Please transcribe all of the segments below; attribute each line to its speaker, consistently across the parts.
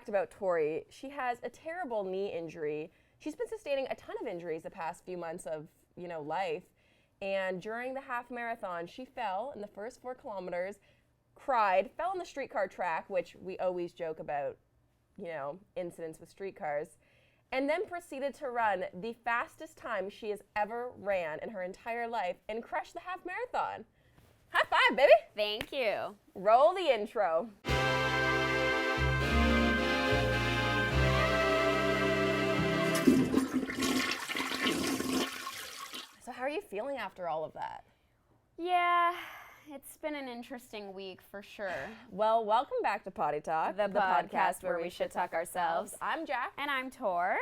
Speaker 1: fact about Torri, she has a terrible knee injury. She's been sustaining a ton of injuries the past few months of, life. And during the half marathon, she fell in the first 4 kilometers, cried, fell on the streetcar track, which we always joke about, incidents with streetcars, and then proceeded to run the fastest time she has ever ran in her entire life and crushed the half marathon. High five, baby.
Speaker 2: Thank you.
Speaker 1: Roll the intro. So how are you feeling after all of that?
Speaker 2: Yeah, it's been an interesting week for sure.
Speaker 1: Well, welcome back to Poddy Talk,
Speaker 2: The podcast where we shit talk ourselves.
Speaker 1: I'm Jac.
Speaker 2: And I'm Tor.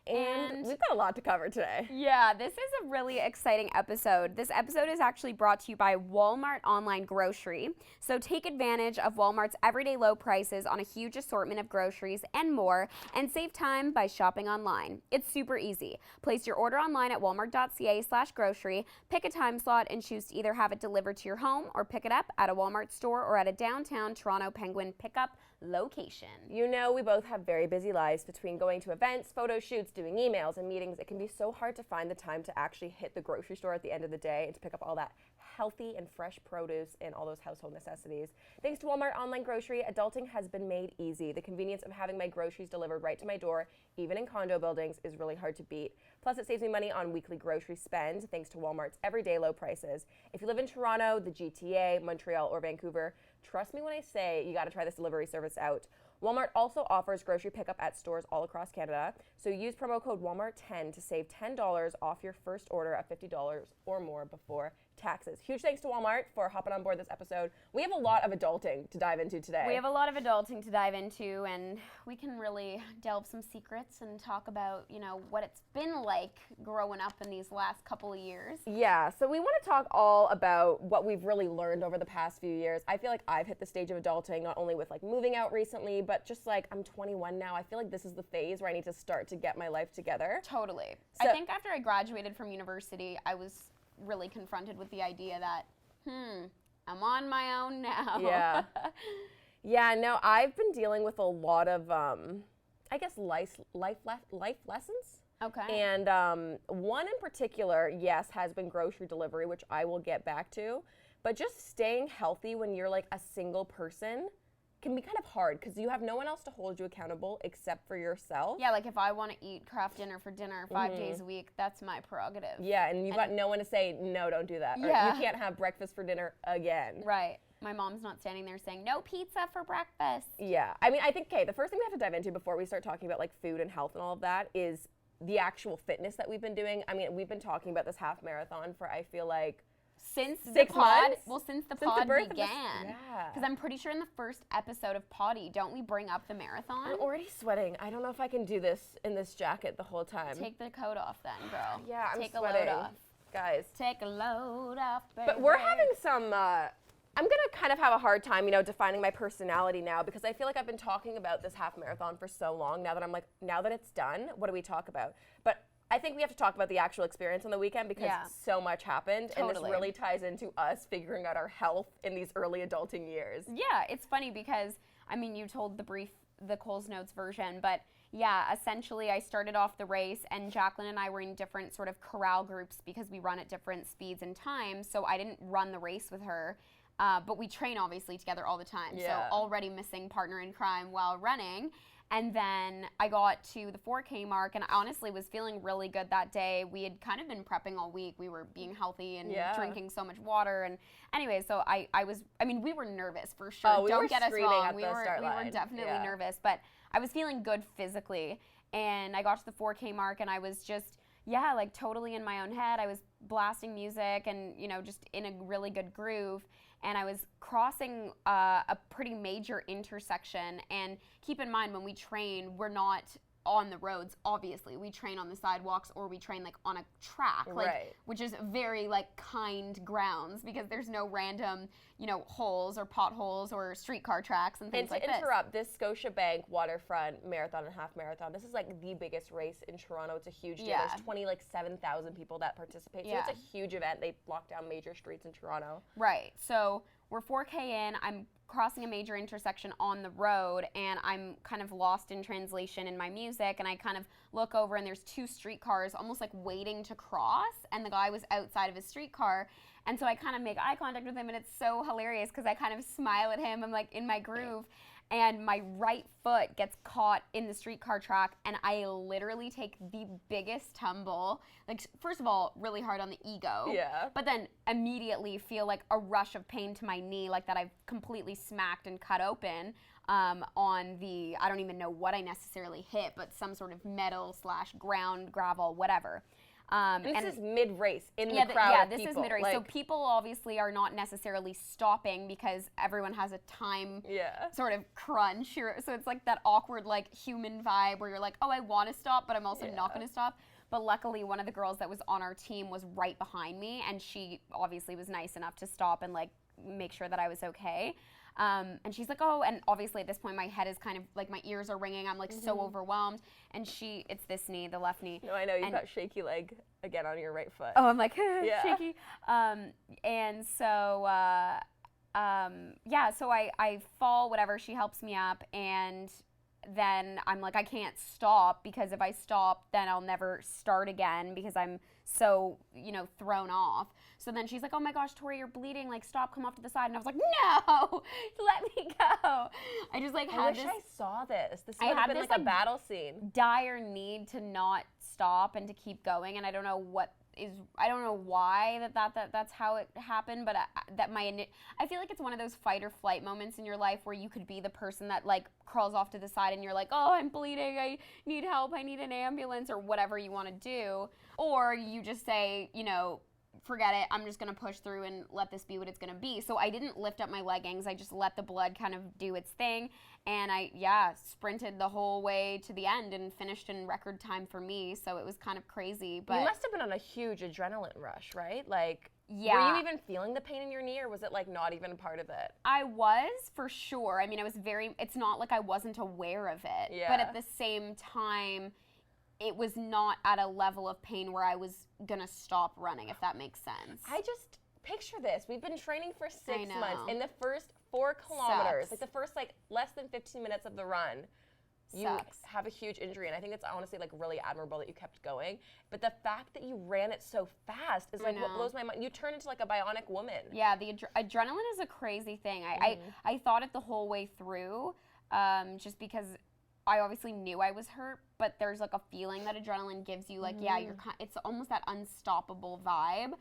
Speaker 1: And we've got a lot to cover today.
Speaker 2: Yeah, this is a really exciting episode. This episode is actually brought to you by Walmart Online Grocery. So take advantage of Walmart's everyday low prices on a huge assortment of groceries and more, and save time by shopping online. It's super easy. Place your order online at walmart.ca/grocery, pick a time slot, and choose to either have it delivered to your home or pick it up at a Walmart store or at a downtown Toronto Penguin pickup location.
Speaker 1: We both have very busy lives between going to events, photo shoots, doing emails and meetings. It can be so hard to find the time to actually hit the grocery store at the end of the day and to pick up all that healthy and fresh produce and all those household necessities. Thanks to Walmart Online Grocery, adulting has been made easy. The convenience of having my groceries delivered right to my door, even in condo buildings, is really hard to beat. Plus, it saves me money on weekly grocery spend thanks to Walmart's everyday low prices. If you live in Toronto, the GTA, Montreal, or Vancouver, trust me when I say you got to try this delivery service out. Walmart also offers grocery pickup at stores all across Canada, so use promo code WALMART10 to save $10 off your first order of $50 or more before taxes. Huge thanks to Walmart for hopping on board this episode. We have a lot of adulting to dive into today.
Speaker 2: We have a lot of adulting to dive into, and we can really delve some secrets and talk about, what it's been like growing up in these last couple of years.
Speaker 1: Yeah, so we want to talk all about what we've really learned over the past few years. I feel like I've hit the stage of adulting, not only with moving out recently, but just I'm 21 now. I feel like this is the phase where I need to start to get my life together.
Speaker 2: Totally.
Speaker 1: So,
Speaker 2: I think after I graduated from university, I was really confronted with the idea that, I'm on my own now.
Speaker 1: Yeah. Yeah, no, I've been dealing with a lot of, life lessons.
Speaker 2: Okay.
Speaker 1: And one in particular, yes, has been grocery delivery, which I will get back to. But just staying healthy when you're a single person can be kind of hard because you have no one else to hold you accountable except for yourself.
Speaker 2: Yeah, if I want to eat craft dinner for dinner 5 days a week, that's my prerogative.
Speaker 1: Yeah, and you've got no one to say, no, don't do that.
Speaker 2: Yeah.
Speaker 1: Or you can't have breakfast for dinner again.
Speaker 2: Right. My mom's not standing there saying, no pizza for breakfast.
Speaker 1: Yeah. I mean, I think, the first thing we have to dive into before we start talking about food and health and all of that is the actual fitness that we've been doing. I mean, we've been talking about this half marathon for, I feel like,
Speaker 2: since
Speaker 1: 6 months?
Speaker 2: Well, since the
Speaker 1: Since the
Speaker 2: pod
Speaker 1: birth
Speaker 2: began.
Speaker 1: Yeah.
Speaker 2: Because I'm pretty sure in the first episode of Poddy, don't we bring up the marathon?
Speaker 1: I'm already sweating. I don't know if I can do this in this jacket the whole time.
Speaker 2: Take the coat off then, girl.
Speaker 1: Yeah, I'm
Speaker 2: Take
Speaker 1: sweating.
Speaker 2: a load off.
Speaker 1: Guys.
Speaker 2: Take a load off, baby.
Speaker 1: But we're having some, I'm going to kind of have a hard time, defining my personality now because I feel like I've been talking about this half marathon for so long now that I'm now that it's done, what do we talk about? But I think we have to talk about the actual experience on the weekend because so much happened.
Speaker 2: Totally.
Speaker 1: And this really ties into us figuring out our health in these early adulting years.
Speaker 2: Yeah, it's funny because, you told the Coles Notes version, but yeah, essentially I started off the race and Jaclyn and I were in different sort of corral groups because we run at different speeds and times, so I didn't run the race with her. But we train obviously together all the time, so already missing partner in crime while running. And then I got to the 4K mark and I honestly was feeling really good that day. We had kind of been prepping all week. We were being healthy and drinking so much water. And anyway, so we were nervous for sure.
Speaker 1: Oh,
Speaker 2: Don't get us wrong.
Speaker 1: We were
Speaker 2: definitely nervous, but I was feeling good physically. And I got to the 4K mark and I was just, totally in my own head. I was blasting music and, just in a really good groove. And I was crossing a pretty major intersection. And keep in mind, when we train, we're not on the roads, obviously. We train on the sidewalks or we train on a track, which is very kind grounds because there's no random, holes or potholes or streetcar tracks and things like this.
Speaker 1: And to interrupt, this Scotiabank waterfront marathon and half marathon, this is the biggest race in Toronto. It's a huge deal.
Speaker 2: Yeah.
Speaker 1: There's 7,000 people that participate. So it's a huge event. They lock down major streets in Toronto.
Speaker 2: Right. So we're 4K in. I'm crossing a major intersection on the road, and I'm kind of lost in translation in my music, and I kind of look over and there's 2 streetcars almost like waiting to cross, and the guy was outside of his streetcar. And so I kind of make eye contact with him, and it's so hilarious because I kind of smile at him. I'm like in my groove, and my right foot gets caught in the streetcar track, and I literally take the biggest tumble. Like, first of all, really hard on the ego.
Speaker 1: Yeah.
Speaker 2: But then immediately feel like a rush of pain to my knee, like that I've completely smacked and cut open on the, I don't even know what I necessarily hit, but some sort of metal / ground, gravel, whatever.
Speaker 1: This is mid-race in the crowd.
Speaker 2: Yeah,
Speaker 1: of
Speaker 2: this
Speaker 1: people.
Speaker 2: is mid-race. So people obviously are not necessarily stopping because everyone has a time sort of crunch. So it's like that awkward like human vibe where you're like, oh, I want to stop, but I'm also not going to stop. But luckily, one of the girls that was on our team was right behind me, and she obviously was nice enough to stop and like make sure that I was okay. And she's like, oh, and obviously at this point my head is kind of like my ears are ringing. I'm like so overwhelmed. And it's this knee, the left knee.
Speaker 1: No, I know you've got shaky leg again on your right foot.
Speaker 2: Oh, I'm like shaky. And so so I fall, whatever. She helps me up, and then I'm like, I can't stop because if I stop, then I'll never start again because I'm so, thrown off. So then she's like, oh my gosh, Torri, you're bleeding. Like, stop, come off to the side. And I was like, no, let me go. I just like had this.
Speaker 1: I wish I saw this. This would have been like a battle scene.
Speaker 2: Dire need to not stop and to keep going. And I don't know why that's how it happened, but I feel like it's one of those fight or flight moments in your life where you could be the person that like crawls off to the side and you're like, oh, I'm bleeding, I need help, I need an ambulance, or whatever you want to do. Or you just say, forget it, I'm just going to push through and let this be what it's going to be. So I didn't lift up my leggings. I just let the blood kind of do its thing. And I sprinted the whole way to the end and finished in record time for me. So it was kind of crazy. But
Speaker 1: you must have been on a huge adrenaline rush, right? Like,
Speaker 2: yeah.
Speaker 1: Were you even feeling the pain in your knee, or was it like not even a part of it?
Speaker 2: I was, for sure. I mean, it's not like I wasn't aware of it.
Speaker 1: Yeah.
Speaker 2: But at the same time, it was not at a level of pain where I was gonna stop running, if that makes sense.
Speaker 1: I just picture this. We've been training for 6 months. In the first 4 kilometers,
Speaker 2: Sucks.
Speaker 1: like the first less than 15 minutes of the run, you have a huge injury. And I think it's honestly like really admirable that you kept going. But the fact that you ran it so fast is like what blows my mind. You turned into like a bionic woman.
Speaker 2: Yeah, the adrenaline is a crazy thing. I thought it the whole way through, just because I obviously knew I was hurt, but there's like a feeling that adrenaline gives you, like, it's almost that unstoppable vibe.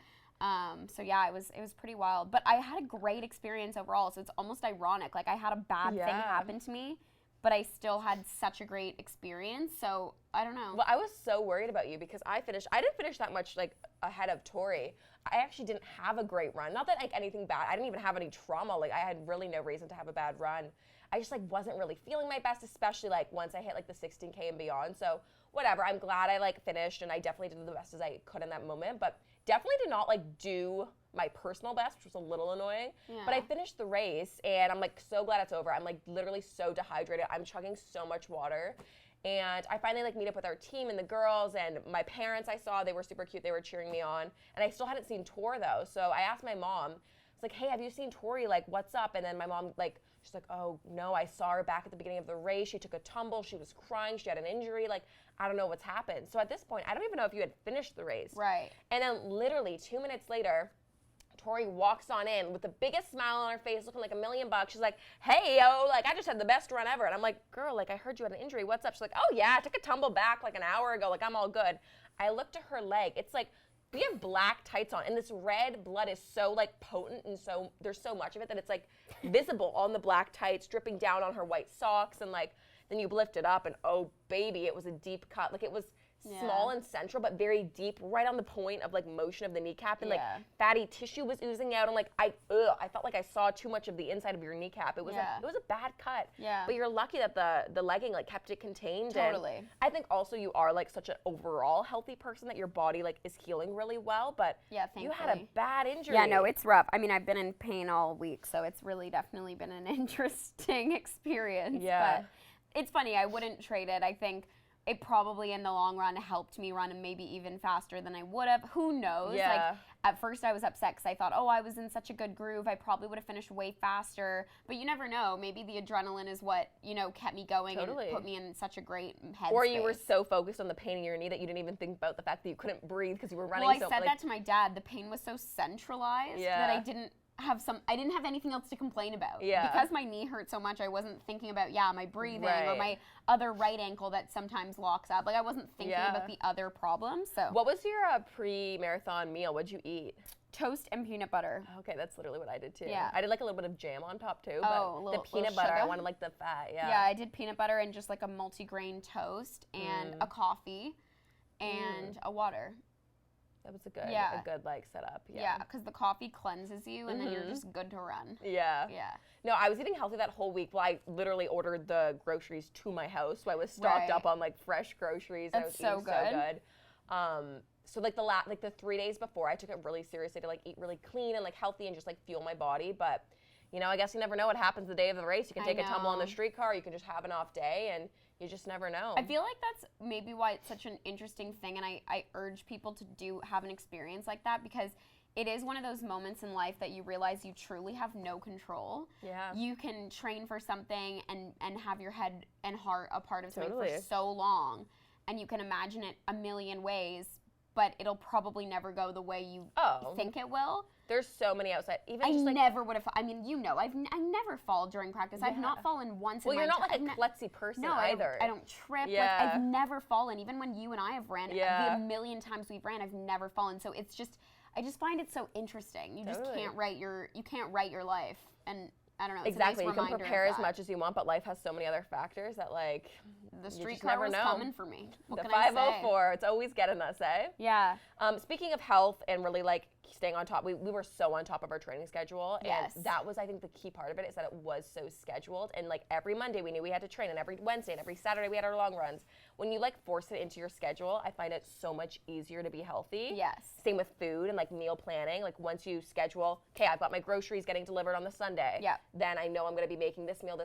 Speaker 2: It was pretty wild, but I had a great experience overall. So it's almost ironic. Like, I had a bad thing happen to me, but I still had such a great experience. So I don't know.
Speaker 1: Well, I was so worried about you because I didn't finish that much like ahead of Torri. I actually didn't have a great run. Not that like anything bad. I didn't even have any trauma. Like, I had really no reason to have a bad run. I just like wasn't really feeling my best, especially like once I hit like the 16K and beyond. So whatever, I'm glad I like finished, and I definitely did the best as I could in that moment, but definitely did not like do my personal best, which was a little annoying. Yeah. But I finished the race, and I'm like so glad it's over. I'm like literally so dehydrated. I'm chugging so much water. And I finally like meet up with our team and the girls, and my parents I saw, they were super cute. They were cheering me on. And I still hadn't seen Tor though. So I asked my mom, I was like, hey, have you seen Torri? Like, what's up? And then my mom she's like, oh no, I saw her back at the beginning of the race. She took a tumble. She was crying. She had an injury. Like, I don't know what's happened. So at this point, I don't even know if you had finished the race.
Speaker 2: Right.
Speaker 1: And then literally 2 minutes later, Torri walks on in with the biggest smile on her face, looking like $1 million. She's like, hey, like, I just had the best run ever. And I'm like, girl, like, I heard you had an injury. What's up? She's like, oh yeah, I took a tumble back like an hour ago. Like, I'm all good. I looked at her leg. It's like, we have black tights on, and this red blood is so like potent, and so there's so much of it that it's like visible on the black tights, dripping down on her white socks, and like then you lift it up, and oh baby, it was a deep cut. Like, it was small and central, but very deep, right on the point of like motion of the kneecap, and like fatty tissue was oozing out, and like I felt like I saw too much of the inside of your kneecap. It was a bad cut. Yeah. But you're lucky that the legging like kept it contained.
Speaker 2: Totally.
Speaker 1: And I think also you are like such an overall healthy person that your body like is healing really well. But
Speaker 2: thankfully.
Speaker 1: You had a bad injury.
Speaker 2: Yeah, no, it's rough. I mean, I've been in pain all week, so it's really definitely been an interesting experience. Yeah. But it's funny. I wouldn't trade it. I think it probably in the long run helped me run maybe even faster than I would have. Who knows?
Speaker 1: Yeah.
Speaker 2: Like, at first I was upset because I thought, oh, I was in such a good groove. I probably would have finished way faster. But you never know. Maybe the adrenaline is what, kept me going and put me in such a great headspace.
Speaker 1: Or you were so focused on the pain in your knee that you didn't even think about the fact that you couldn't breathe because you were running
Speaker 2: I said that to my dad. The pain was so centralized that I didn't have anything else to complain about.
Speaker 1: Yeah.
Speaker 2: Because my knee hurt so much, I wasn't thinking about, my breathing or my other right ankle that sometimes locks up. Like, I wasn't thinking about the other problems. So.
Speaker 1: What was your pre-marathon meal? What'd you eat?
Speaker 2: Toast and peanut butter.
Speaker 1: Okay, that's literally what I did too.
Speaker 2: Yeah.
Speaker 1: I did like a little bit of jam on top too, but the peanut butter, I wanted like the fat,
Speaker 2: Yeah, I did peanut butter and just like a multi-grain toast and a coffee and a water.
Speaker 1: That was a good like setup.
Speaker 2: Yeah, because the coffee cleanses you, and then you're just good to run.
Speaker 1: Yeah.
Speaker 2: Yeah.
Speaker 1: No, I was eating healthy that whole week. Well, I literally ordered the groceries to my house, so I was stocked up on like fresh groceries.
Speaker 2: That's so good.
Speaker 1: So like the 3 days before, I took it really seriously to like eat really clean and like healthy and just like fuel my body. But I guess you never know what happens the day of the race. You can take a tumble on the streetcar. You can just have an off day, and you just never know.
Speaker 2: I feel like that's maybe why it's such an interesting thing, and I urge people to have an experience like that, because it is one of those moments in life that you realize you truly have no control.
Speaker 1: Yeah.
Speaker 2: You can train for something and have your head and heart a part of something for so long, and you can imagine it a million ways, but it'll probably never go the way you think it will.
Speaker 1: There's so many outside.
Speaker 2: I never would have. I mean, I never fall during practice. I've not fallen once.
Speaker 1: Well, you're not like a klutzy person either.
Speaker 2: I don't trip. Yeah. Like, I've never fallen. Even when you and I have ran, the million times we've ran, I've never fallen. So it's just, I just find it so interesting. You just can't write your life, and I don't know. It's
Speaker 1: exactly.
Speaker 2: A nice
Speaker 1: you can prepare as much as you want, but life has so many other factors that like
Speaker 2: the streetcar was coming for me. What
Speaker 1: the
Speaker 2: can I say?
Speaker 1: 504, it's always getting us, eh?
Speaker 2: Yeah.
Speaker 1: Speaking of health and really like staying on top, we were so on top of our training schedule, and that was, I think, the key part of it, is that it was so scheduled, and like every Monday we knew we had to train, and every Wednesday and every Saturday we had our long runs. When you like force it into your schedule, I find it so much easier to be healthy.
Speaker 2: Yes.
Speaker 1: Same with food and like meal planning. Like once you schedule, okay, I've got my groceries getting delivered on the Sunday.
Speaker 2: Yeah.
Speaker 1: Then I know I'm going to be making this meal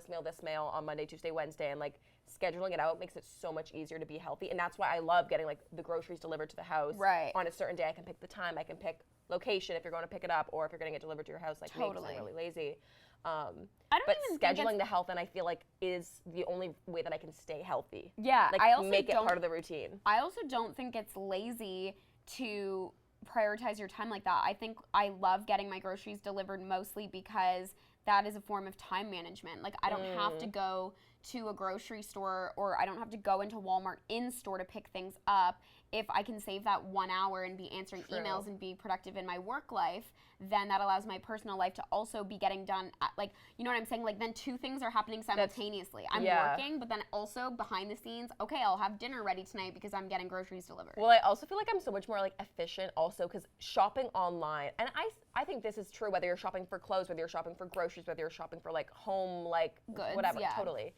Speaker 1: on Monday, Tuesday, Wednesday, and like scheduling it out makes it so much easier to be healthy. And that's why I love getting like the groceries delivered to the house.
Speaker 2: Right.
Speaker 1: On a certain day, I can pick the time, I can pick location if you're going to pick it up, or if you're getting it delivered to your house, like me, 'cause I'm really lazy. But scheduling the health, and I feel like, is the only way that I can stay healthy.
Speaker 2: Yeah,
Speaker 1: like
Speaker 2: I also
Speaker 1: make it part of the routine.
Speaker 2: I also don't think it's lazy to prioritize your time like that. I think I love getting my groceries delivered mostly because that is a form of time management. Like, I don't have to go to a grocery store, or I don't have to go into Walmart in-store to pick things up. If I can save that 1 hour and be answering emails and be productive in my work life, then that allows my personal life to also be getting done. Like, you know what I'm saying? Like, then two things are happening simultaneously. I'm working, but then also behind the scenes, okay, I'll have dinner ready tonight because I'm getting groceries delivered.
Speaker 1: Well, I also feel like I'm so much more like efficient also, because shopping online, and I think this is true whether you're shopping for clothes, whether you're shopping for groceries, whether you're shopping for like home, like
Speaker 2: goods,
Speaker 1: whatever, totally.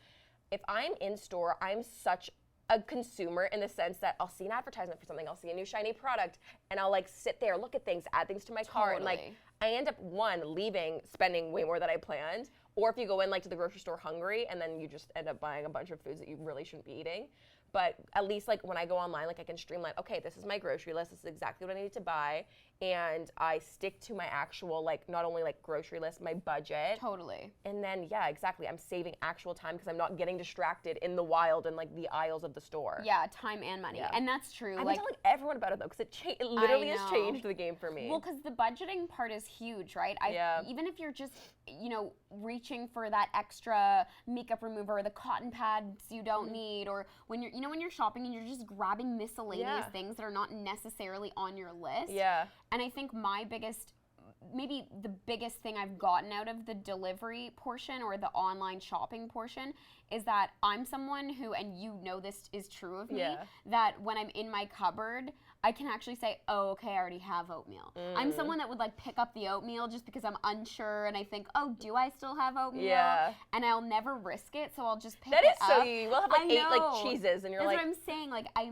Speaker 1: If I'm in store, I'm such a consumer in the sense that I'll see an advertisement for something, I'll see a new shiny product, and I'll like sit there, look at things, add things to my cart, and like I end up spending way more than I planned. Or if you go in like to the grocery store hungry, and then you just end up buying a bunch of foods that you really shouldn't be eating. But at least like when I go online, like I can streamline, okay, this is my grocery list, this is exactly what I need to buy, and I stick to my actual, like, not only like grocery list, my budget.
Speaker 2: Totally.
Speaker 1: And then, yeah, exactly, I'm saving actual time because I'm not getting distracted in the wild and like the aisles of the store.
Speaker 2: Yeah, time and money. Yeah. And that's true.
Speaker 1: I've been telling everyone about it though, because it literally has changed the game for me.
Speaker 2: Well, because the budgeting part is huge, right? Even if you're just, reaching for that extra makeup remover or the cotton pads you don't need, or when you're, when you're shopping and you're just grabbing miscellaneous things that are not necessarily on your list.
Speaker 1: Yeah.
Speaker 2: And I think maybe the biggest thing I've gotten out of the delivery portion or the online shopping portion is that I'm someone who, and this is true of me, that when I'm in my cupboard, I can actually say, oh, okay, I already have oatmeal. I'm someone that would like pick up the oatmeal just because I'm unsure, and I think, oh, do I still have oatmeal? Yeah. And I'll never risk it, so I'll just pick it up.
Speaker 1: That is so you. We'll have like 8 like cheeses, and you're
Speaker 2: That's
Speaker 1: like.
Speaker 2: That's what I'm saying. Like I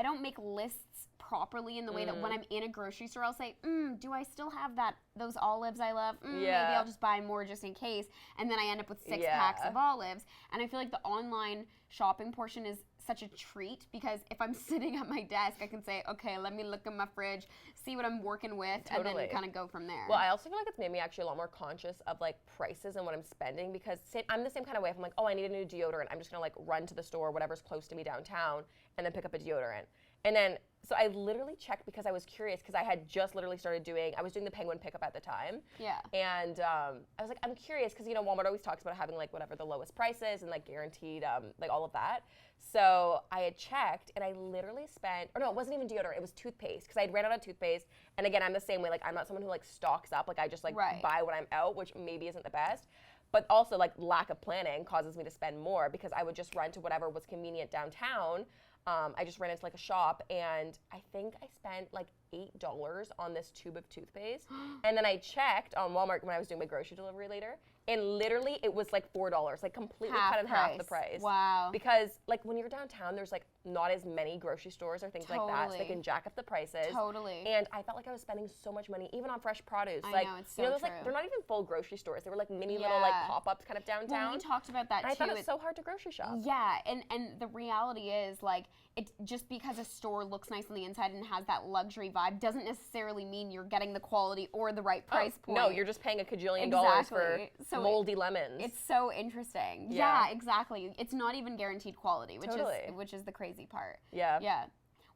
Speaker 2: don't make lists properly in the way that when I'm in a grocery store, I'll say, do I still have those olives I love? Maybe I'll just buy more just in case. And then I end up with 6 packs of olives. And I feel like the online shopping portion is such a treat because if I'm sitting at my desk, I can say, okay, let me look in my fridge, see what I'm working with, and then kind of go from there.
Speaker 1: Well, I also feel like it's made me actually a lot more conscious of like prices and what I'm spending because I'm the same kind of way. If I'm like, oh, I need a new deodorant, I'm just gonna like run to the store, whatever's close to me downtown, and then pick up a deodorant. And then, so I literally checked because I was curious because I had just literally started I was doing the Penguin pickup at the time.
Speaker 2: Yeah.
Speaker 1: And I was like, I'm curious because, you know, Walmart always talks about having like whatever the lowest prices and like guaranteed, like all of that. So I had checked and I literally spent, or no, it wasn't even deodorant, it was toothpaste because I had ran out of toothpaste. And again, I'm the same way, like I'm not someone who like stocks up, like I just like buy when I'm out, which maybe isn't the best. But also like lack of planning causes me to spend more because I would just run to whatever was convenient downtown. I just ran into like a shop and I think I spent like $8 on this tube of toothpaste. And then I checked on Walmart when I was doing my grocery delivery later. And literally it was like $4, like completely cut in half the price.
Speaker 2: Wow.
Speaker 1: Because like when you're downtown, there's like not as many grocery stores or things like that. So they can jack up the prices.
Speaker 2: Totally.
Speaker 1: And I felt like I was spending so much money, even on fresh produce.
Speaker 2: I
Speaker 1: like,
Speaker 2: know, it's so
Speaker 1: you know, those,
Speaker 2: true.
Speaker 1: like, they're not even full grocery stores. They were like mini little like pop-ups kind of downtown.
Speaker 2: Well, we talked about that
Speaker 1: and
Speaker 2: too.
Speaker 1: I thought it's so hard to grocery shop.
Speaker 2: Yeah, and the reality is like it just because a store looks nice on the inside and has that luxury vibe doesn't necessarily mean you're getting the quality or the right price point.
Speaker 1: No, you're just paying a cajillion dollars for moldy lemons.
Speaker 2: It's so interesting. Yeah, exactly. It's not even guaranteed quality, which is the crazy part.
Speaker 1: Yeah.
Speaker 2: Yeah.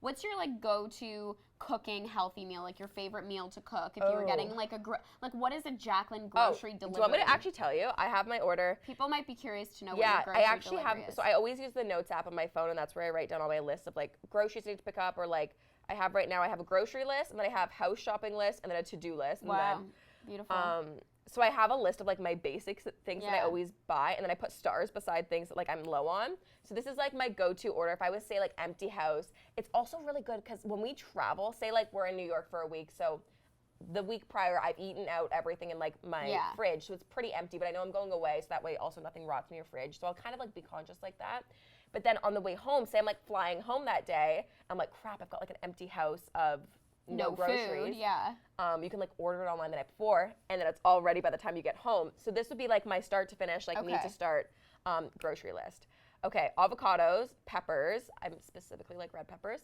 Speaker 2: What's your like go-to cooking healthy meal, like your favorite meal to cook if you were getting like what is a Jaclyn grocery delivery?
Speaker 1: Do you want me to actually tell you? I have my order.
Speaker 2: People might be curious to know what your grocery
Speaker 1: I actually
Speaker 2: delivery
Speaker 1: have,
Speaker 2: is.
Speaker 1: so I always use the notes app on my phone and that's where I write down all my lists of like groceries I need to pick up or like I have right now I have a grocery list and then I have house shopping list and then a to-do list. And
Speaker 2: wow,
Speaker 1: then,
Speaker 2: beautiful.
Speaker 1: So I have a list of like my basics things that I always buy and then I put stars beside things that like I'm low on. So this is like my go-to order. If I would say like empty house, it's also really good because when we travel, say like we're in New York for a week, so the week prior I've eaten out everything in like my fridge, so it's pretty empty, but I know I'm going away, so that way also nothing rots in your fridge. So I'll kind of like be conscious like that. But then on the way home, say I'm like flying home that day, I'm like, crap, I've got like an empty house of no groceries.
Speaker 2: Food, yeah.
Speaker 1: You can like order it online the night before, and then it's all ready by the time you get home. So this would be like my start to finish, like need to start grocery list. Okay, avocados, peppers. I'm specifically like red peppers.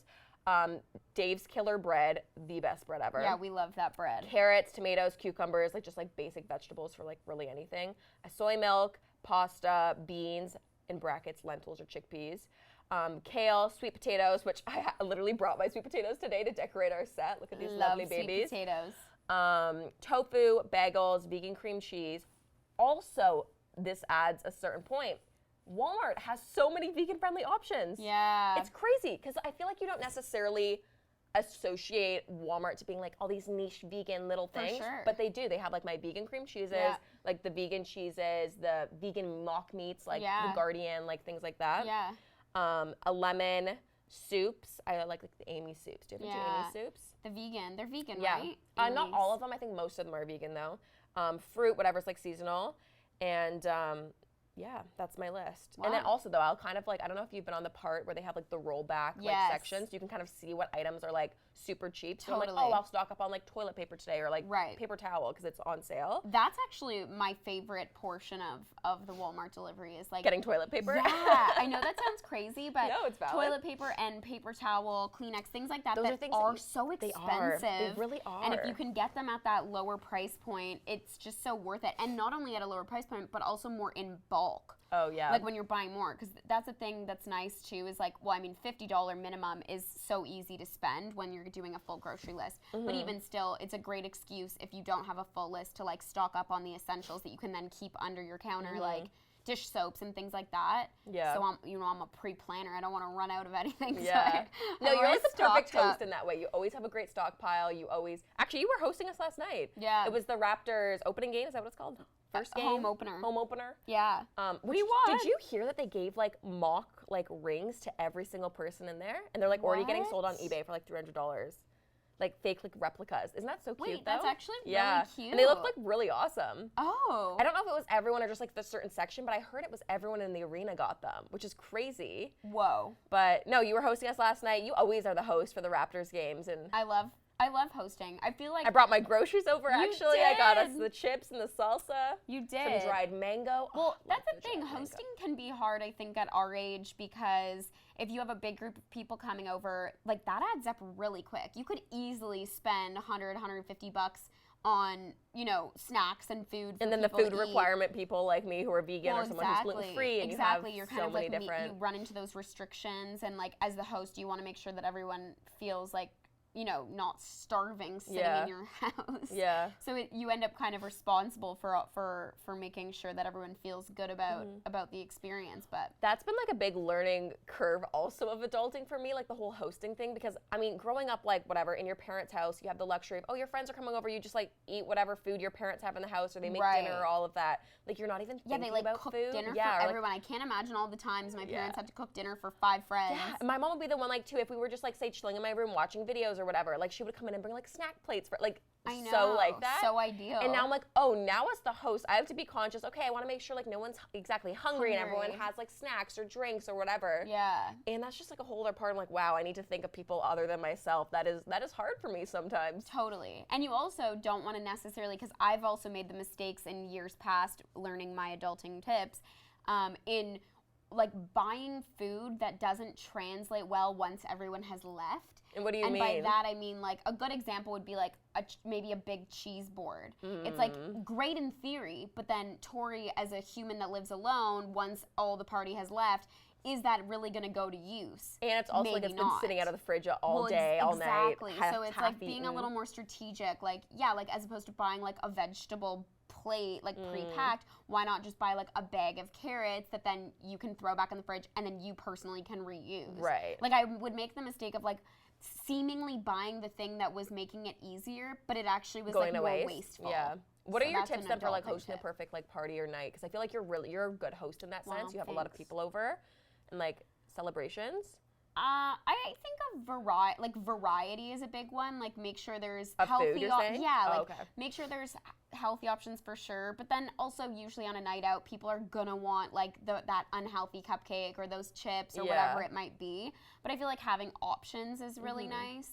Speaker 1: Dave's Killer bread, the best bread ever.
Speaker 2: Yeah, we love that bread.
Speaker 1: Carrots, tomatoes, cucumbers, like just like basic vegetables for like really anything. Soy milk, pasta, beans, in brackets, lentils or chickpeas. Kale, sweet potatoes, which I literally brought my sweet potatoes today to decorate our set. Look at these lovely babies.
Speaker 2: Sweet potatoes.
Speaker 1: Tofu, bagels, vegan cream cheese. Also, this adds a certain point. Walmart has so many vegan-friendly options.
Speaker 2: Yeah.
Speaker 1: It's crazy because I feel like you don't necessarily associate Walmart to being like all these niche vegan little things.
Speaker 2: For sure.
Speaker 1: But they do. They have like my vegan cream cheeses, like the vegan cheeses, the vegan mock meats, like the Guardian, like things like that.
Speaker 2: Yeah.
Speaker 1: A lemon, soups. I like the Amy soups. Do you have Amy soups?
Speaker 2: The vegan. They're vegan,
Speaker 1: yeah.
Speaker 2: right?
Speaker 1: Not all of them. I think most of them are vegan though. Fruit, whatever's like seasonal. And yeah, that's my list. Wow. And then also though, I'll kind of like, I don't know if you've been on the part where they have like the rollback like sections. You can kind of see what items are like super cheap. So I'm like, oh, I'll stock up on like toilet paper today or like paper towel because it's on sale.
Speaker 2: That's actually my favorite portion of the Walmart delivery is like
Speaker 1: getting toilet paper.
Speaker 2: Yeah, I know that sounds crazy, but
Speaker 1: no, it's valid.
Speaker 2: Toilet paper and paper towel, Kleenex, things like that,
Speaker 1: Those are things that
Speaker 2: so expensive.
Speaker 1: They really are.
Speaker 2: And if you can get them at that lower price point, it's just so worth it. And not only at a lower price point, but also more in bulk.
Speaker 1: Oh, yeah.
Speaker 2: Like when you're buying more, because that's a thing that's nice too is like, well, I mean, $50 minimum is so easy to spend when you're doing a full grocery list. But even still, it's a great excuse if you don't have a full list to like stock up on the essentials that you can then keep under your counter, like dish soaps and things like that. Yeah. So I'm a pre-planner. I don't want to run out of anything.
Speaker 1: Yeah. So you're like the perfect host in that way. You always have a great stockpile. You were hosting us last night. Yeah. It was the Raptors opening game. Is that what it's called? First game?
Speaker 2: Home opener.
Speaker 1: Home opener.
Speaker 2: Yeah.
Speaker 1: We won. Did you hear that they gave like mock like rings to every single person in there? And they're like already getting sold on eBay for like $300. like fake like replicas. Isn't that so cute?
Speaker 2: Wait, that's actually
Speaker 1: yeah.
Speaker 2: really cute.
Speaker 1: And they look like really awesome.
Speaker 2: Oh.
Speaker 1: I don't know if it was everyone or just like the certain section, but I heard it was everyone in the arena got them, which is crazy.
Speaker 2: Whoa.
Speaker 1: But no, you were hosting us last night. You always are the host for the Raptors games, and
Speaker 2: I love hosting. I feel like
Speaker 1: I brought my groceries over.
Speaker 2: You
Speaker 1: Actually, I got us
Speaker 2: did.
Speaker 1: the chips and the salsa.
Speaker 2: You did.
Speaker 1: Some dried mango.
Speaker 2: Well,
Speaker 1: Oh,
Speaker 2: that's
Speaker 1: love
Speaker 2: the thing.
Speaker 1: dried mango.
Speaker 2: Hosting can be hard, I think, at our age because if you have a big group of people coming over, like that adds up really quick. You could easily spend $100, $150 on, snacks and food for
Speaker 1: And then the
Speaker 2: people
Speaker 1: food
Speaker 2: to eat.
Speaker 1: requirement people like me who are vegan or someone who's gluten-free, and
Speaker 2: exactly.
Speaker 1: you
Speaker 2: You're
Speaker 1: have
Speaker 2: kind
Speaker 1: so
Speaker 2: of
Speaker 1: many
Speaker 2: like
Speaker 1: different...
Speaker 2: you run into those restrictions, and like as the host, you want to make sure that everyone feels like not starving sitting in your house.
Speaker 1: Yeah.
Speaker 2: So you end up kind of responsible for making sure that everyone feels good about the experience. But
Speaker 1: that's been like a big learning curve also of adulting for me, like the whole hosting thing, because I mean, growing up like whatever in your parents' house, you have the luxury of, your friends are coming over, you just like eat whatever food your parents have in the house, or they make dinner or all of that. Like you're not even thinking
Speaker 2: they like
Speaker 1: about
Speaker 2: cook
Speaker 1: food.
Speaker 2: dinner for everyone. I can't imagine all the times my parents had to cook dinner for 5 friends.
Speaker 1: Yeah, my mom would be the one like too, if we were just like say chilling in my room watching videos or whatever, like she would come in and bring like snack plates for like
Speaker 2: I know,
Speaker 1: so like that.
Speaker 2: So ideal.
Speaker 1: And now I'm like, now as the host, I have to be conscious, okay, I want to make sure like no one's exactly hungry and everyone has like snacks or drinks or whatever.
Speaker 2: Yeah.
Speaker 1: And that's just like a whole other part. I'm like, wow, I need to think of people other than myself. That is hard for me sometimes.
Speaker 2: Totally. And you also don't want to necessarily, because I've also made the mistakes in years past learning my adulting tips, in like buying food that doesn't translate well once everyone has left.
Speaker 1: And what do you mean?
Speaker 2: And by that I mean like a good example would be like maybe a big cheese board. It's like great in theory, but then Torri, as a human that lives alone, once all the party has left, is that really going to go to use?
Speaker 1: And it's also
Speaker 2: maybe
Speaker 1: like it's
Speaker 2: not.
Speaker 1: been sitting out of the fridge all day, all night.
Speaker 2: Exactly. So it's like being a little more strategic. Like like as opposed to buying like a vegetable plate like pre-packed, why not just buy like a bag of carrots that then you can throw back in the fridge and then you personally can reuse?
Speaker 1: Right.
Speaker 2: Like I would make the mistake of like seemingly buying the thing that was making it easier, but it actually was
Speaker 1: going
Speaker 2: like
Speaker 1: to
Speaker 2: more
Speaker 1: waste.
Speaker 2: wasteful.
Speaker 1: Yeah. What are your
Speaker 2: that's
Speaker 1: tips
Speaker 2: an
Speaker 1: then for like
Speaker 2: adulting
Speaker 1: hosting
Speaker 2: tip.
Speaker 1: the perfect like party or night? Because I feel like you're a good host in that sense. You have a lot of
Speaker 2: Thanks.
Speaker 1: people over and like celebrations.
Speaker 2: I think variety is a big one. Like make sure there's
Speaker 1: Of
Speaker 2: healthy
Speaker 1: food, you're saying?
Speaker 2: like
Speaker 1: okay.
Speaker 2: make sure there's healthy options for sure. But then also usually on a night out, people are gonna want like that unhealthy cupcake or those chips or whatever it might be. But I feel like having options is really nice.